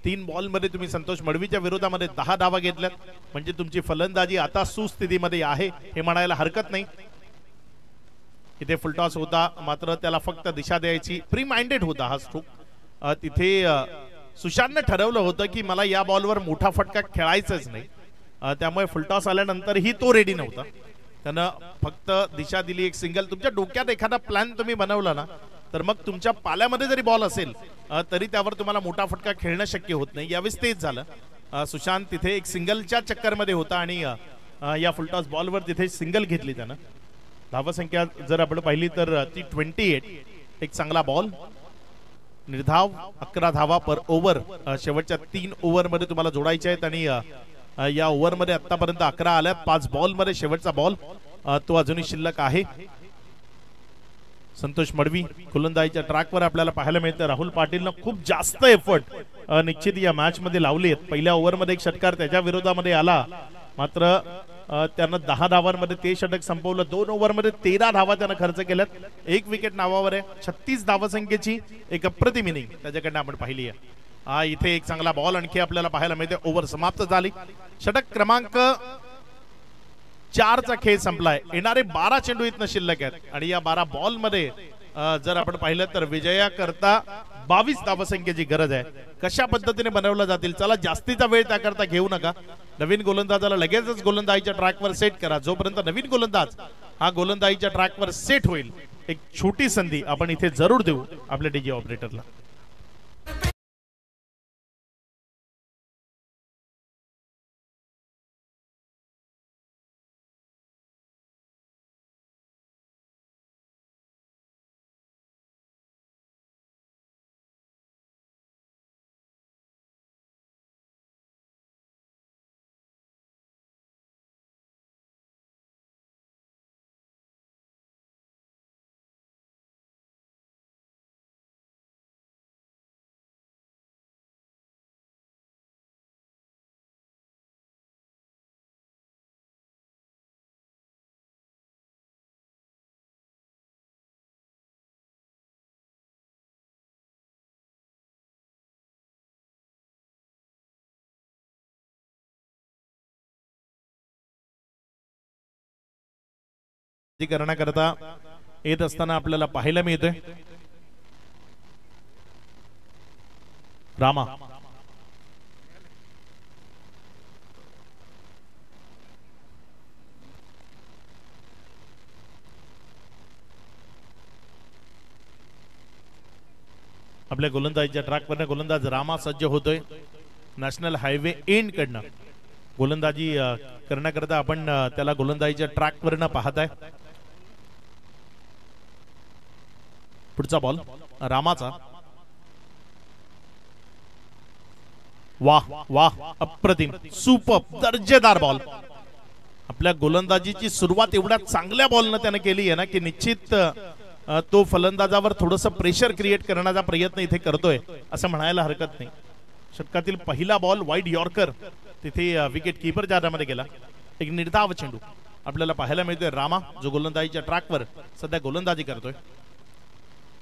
B: 3 बॉल मध्ये तुम्ही संतोष मडवीच्या विरोधामध्ये 10 धावा घेतल्यात, म्हणजे तुमची फलंदाजी आता सुस्थितीमध्ये आहे हे म्हणायला हरकत नाही. इथे फुलटॉस होता, मात्र त्याला फक्त दिशा द्यायची, प्री माइंडेड होता हा स्ट्रोक. तिथे सुशांतने ठरवलं होतं की मला या बॉलवर मोठा फटका खेळायचाच नाही, त्यामुळे फुलटॉस आल्यानंतरही तो रेडी नव्हता. त्यानं फक्त दिशा दिली, एक सिंगल. तुमच्या डोक्यात एखादा प्लॅन तुम्ही बनवला ना, तर मग तुमच्या पाल्यामध्ये जरी बॉल असेल तरी त्यावर तुम्हाला मोठा फटका खेळणं शक्य होत नाही. यावेळेस तेच झालं. सुशांत तिथे एक सिंगलच्या चक्करमध्ये होता आणि या फुलटॉस बॉलवर तिथे सिंगल घेतली त्यानं. धावसंख्या जर आपण पाहिली तर ती 28. एक चांगला बॉल, निर्धाव 11 धावा पर ओव्हर शेवटच्या 3 ओव्हरमध्ये तुम्हाला जोडायच्या आहेत आणि या ओव्हरमध्ये आतापर्यंत 11 आल्या. 5 बॉल मध्ये शेवटचा बॉल तो अजूनही शिल्लक आहे. संतोष मडवी गोलंदाजीच्या ट्रॅकवर आपल्याला पाहायला मिळतं. राहुल पाटीलनं खूप जास्त एफर्ट निश्चित या मॅच मध्ये लावले. पहिल्या ओव्हरमध्ये एक षटकार त्याच्या विरोधामध्ये आला, मात्र त्यानं 10 धावांमध्ये ते षटक संपवलं. 2 ओव्हरमध्ये 13 धावा त्यानं खर्च केल्यात. 1 विकेट नावावर आहे. 36 धावसंख्येची एक अप्रतिम इनिंग त्याच्याकडनं आपण पाहिली आहे. इथे एक चांगला बॉल आणखी आपल्याला पाहायला मिळते. ओव्हर समाप्त झाली. षटक क्रमांक 4 चा खेळ संपलाय. येणारे 12 चेंडू इथनं शिल्लक आहेत आणि या 12 बॉल मध्ये जर आपण पाहिलं तर विजयाकरता 22 धावसंख्येची गरज आहे. कशा पद्धतीने बनवलं जातील, चला जास्तीचा वेळ त्याकरता घेऊ नका. नवीन गोलंदाजाला लगेचच गोलंदाजीच्या ट्रॅकवर सेट करा. जोपर्यंत नवीन गोलंदाज हा गोलंदाजीच्या ट्रॅकवर सेट होईल, एक छोटी संधी आपण इथे जरूर देऊ आपल्या डीजे ऑपरेटरला. करण्याकरता येत असताना आपल्याला पाहायला मिळतोय रामा. आपल्या गोलंदाजीच्या ट्रॅकवरनं गोलंदाज रामा सज्ज होतोय. नॅशनल हायवे एंड कडनं गोलंदाजी करण्याकरता आपण त्याला गोलंदाजीच्या ट्रॅकवरनं पाहताय. पुढचा बॉल रामाचा. वाह वाह, अप्रतिम, सुपर, दर्जेदार बॉल. आपल्या गोलंदाजीची सुरुवात एवढ्या चांगल्या बॉलनं त्याने केली आहे ना की निश्चित तो फलंदाजावर थोडंसं प्रेशर क्रिएट करण्याचा प्रयत्न इथे करतोय असं म्हणायला हरकत नाही. षटकातील पहिला बॉल वाईड यॉर्कर तिथे विकेट कीपरच्या हातामध्ये गेला. एक निर्धाव चेंडू आपल्याला पाहायला मिळतोय. रामा जो गोलंदाजीच्या ट्रॅकवर सध्या गोलंदाजी करतोय,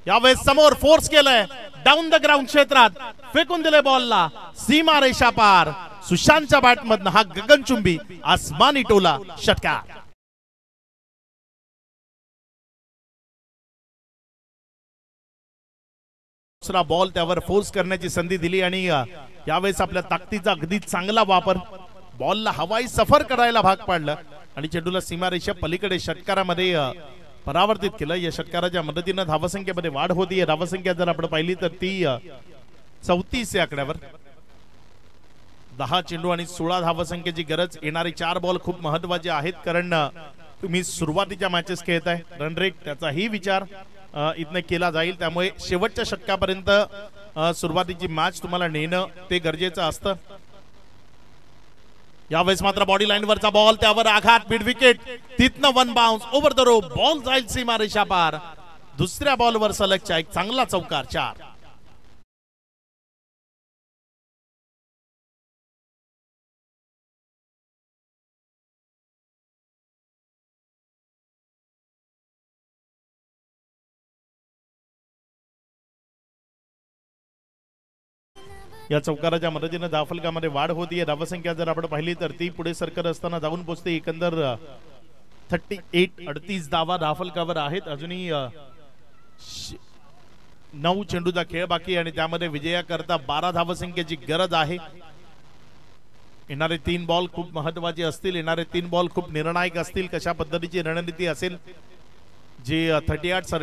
B: यावेळेस समोर फोर्स केलंय, डाऊन द ग्राउंड क्षेत्रात फेकून दिले बॉलला, सीमा रेषा पार. सुशांतच्या बॅटमधनं हा गगनचुंबी आसमानी टोला षटकार. दुसरा बॉल त्यावर फोर्स करण्याची संधी दिली आणि यावेळेस आपल्या ताकदीचा अगदी चांगला वापर. बॉलला हवाई सफर करायला भाग पाडलं आणि चेंडूला सीमारेषा पलीकडे षटकारामध्ये परावर्तित केलं. या षटकाराच्या मदतीनं धावसंख्येमध्ये वाढ होती. धावसंख्या जर आपण पाहिली तर ती 34 या आकड्यावर. 10 चेंडू आणि 16 धावसंख्येची गरज. येणारे 4 बॉल खूप महत्वाचे आहेत, कारण तुम्ही सुरुवातीच्या मॅचेस खेळताय. रन रेट त्याचाही विचार इथनं केला जाईल. त्यामुळे शेवटच्या षटकापर्यंत सुरुवातीची मॅच तुम्हाला नेणं ते गरजेचं असतं. यावेळेस मात्र बॉडी लाईन वरचा बॉल, त्यावर आघात, मिड विकेट, तिथनं one bounce over the rope, ball जाईल सीमारेषा पार. दुसऱ्या बॉलवर सलगच्या एक चांगला चौकार, 4. या चौकाराच्या मदतीने धावफलकामध्ये वाढ होतीये. धावसंख्या जर आपण पाहिली तर ती पुढे सरकत असताना जाऊन पोहोचते. एकंदर 38 धावा धावफलकावर आहेत. अजूनही 9 चेंडूचा खेळ बाकी आणि त्यामध्ये विजयाकरता 12 धावसंख्येची गरज आहे. येणारे 3 बॉल खूप महत्वाचे असतील. येणारे 3 बॉल खूप निर्णायक असतील. कशा पद्धतीची रणनीती असेल, जे 38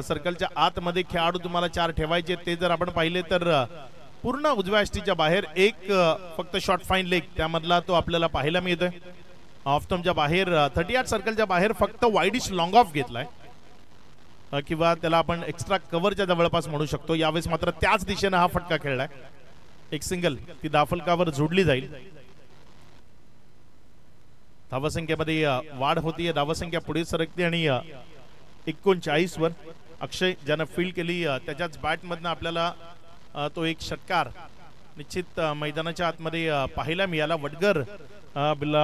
B: सर्कलच्या आतमध्ये खेळाडू तुम्हाला 4 ठेवायचे ते जर आपण पाहिले तर पूर्ण उजव्या अष्टीच्या बाहेर एक फक्त शॉर्ट फाईन लेग त्यामधला तो आपल्याला पाहायला मिळतोय. ऑफ स्टंपच्या बाहेर 38 सर्कलच्या बाहेर फक्त वाईडिश लॉंग ऑफ घेतलाय किंवा त्याला आपण एक्स्ट्रा कव्हरच्या जवळपास म्हणू शकतो. यावेळेस मात्र त्याच दिशेने हा फटका खेळलाय. एक सिंगल ती धावफलकावर जोडली जाईल. धावसंख्येमध्ये वाढ होतीये. धावसंख्या पुढे सरकते आणि 39 वर अक्षय ज्यानं फील्ड केली त्याच्याच बॅटमधनं आपल्याला तो एक षटकार निश्चित मैदानाच्या आतमध्ये पाहायला मिळाला. वडगर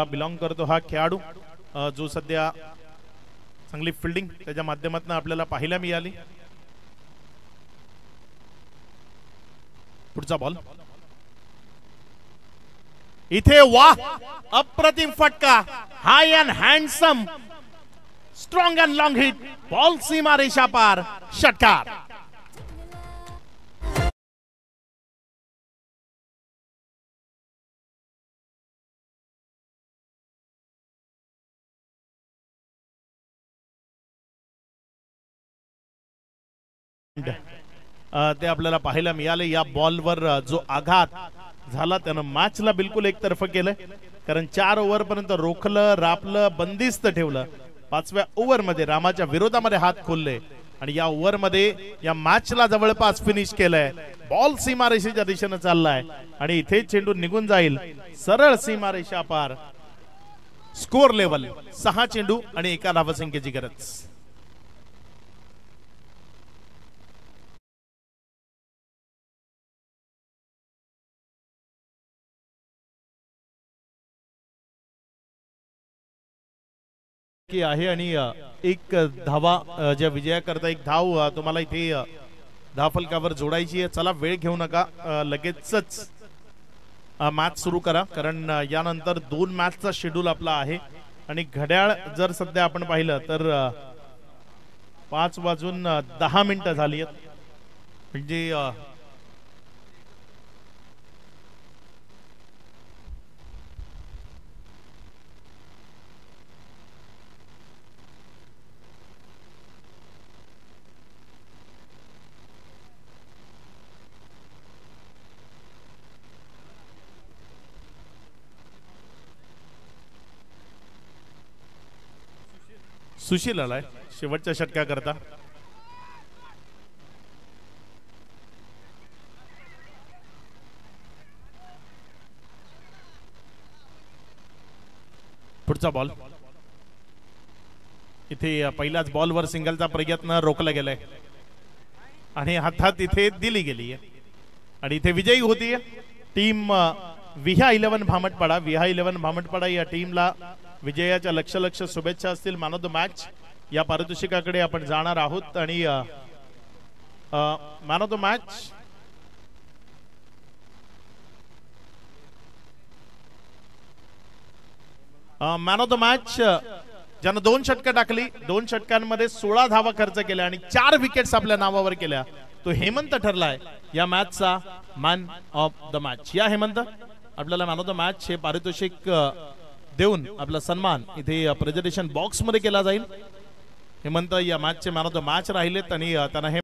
B: बिलॉंग करतो हा खेळाडू, जो सध्या चांगली फिल्डिंग त्याच्या माध्यमातून आपल्याला पाहायला मिळाली. पुढचा बॉल इथे, वाह, अप्रतिम फटका, high and handsome, strong and long hit, ball सीमा रेषा पार, षटकार. ते आपल्याला पाहायला मिळाले. या बॉलवर जो आघात झाला त्यानं मॅचला बिलकुल एकतर्फ केलं, कारण 4 ओव्हर पर्यंत रोखलं, रापलं, बंदिस्त ठेवलं. 5व्या ओव्हरमध्ये रामाच्या विरोधामध्ये हात खोलले आणि या ओव्हरमध्ये या मॅचला जवळपास फिनिश केलंय. बॉल सीमारेषेच्या दिशेने चाललाय आणि इथे चेंडू निघून जाईल सरळ सीमारेषा पार. स्कोर लेवल 6 चेंडू आणि 1 धावसंख्येची गरज. की आहे आणि एक धावा ज्या विजयाकरता एक धाव तुम्हाला इथे धावफलकावर जोडायची आहे. चला वेळ घेऊ नका, लगेचच मॅच सुरू करा, कारण यानंतर 2 मॅचचा शेड्यूल आपला आहे आणि घड्याळ जर सध्या आपण पाहिलं तर 5:10 झाली आहेत. म्हणजे सुशील आलाय शेवटच्या षटकाकरता. पुढचा बॉल इथे पहिल्याच बॉलवर सिंगलचा प्रयत्न रोखला गेलाय आणि हातात इथे दिली गेली आहे आणि इथे विजयी होतीये टीम विहा 11 भामटपाडा. विहा 11 भामटपाडा या टीमला विजयाच्या लक्ष शुभेच्छा असतील. मॅन ऑफ द मॅच या पारितोषिकाकडे आपण जाणार आहोत आणि मॅन ऑफ द मॅच ज्यानं 2 षटकं टाकली, 2 षटकांमध्ये 16 धावा खर्च केल्या आणि 4 विकेट्स आपल्या नावावर केल्या, तो हेमंत ठरलाय या मॅचचा मॅन ऑफ द मॅच. या हेमंत, आपल्याला मॅन ऑफ द मॅच हे पारितोषिक देऊन आपला सन्मान इथे प्रेझेंटेशन बॉक्स मध्ये केला जाईल. हेमंत या मॅचचे मॅन ऑफ द मॅच राहिलेत आणि त्यांना हे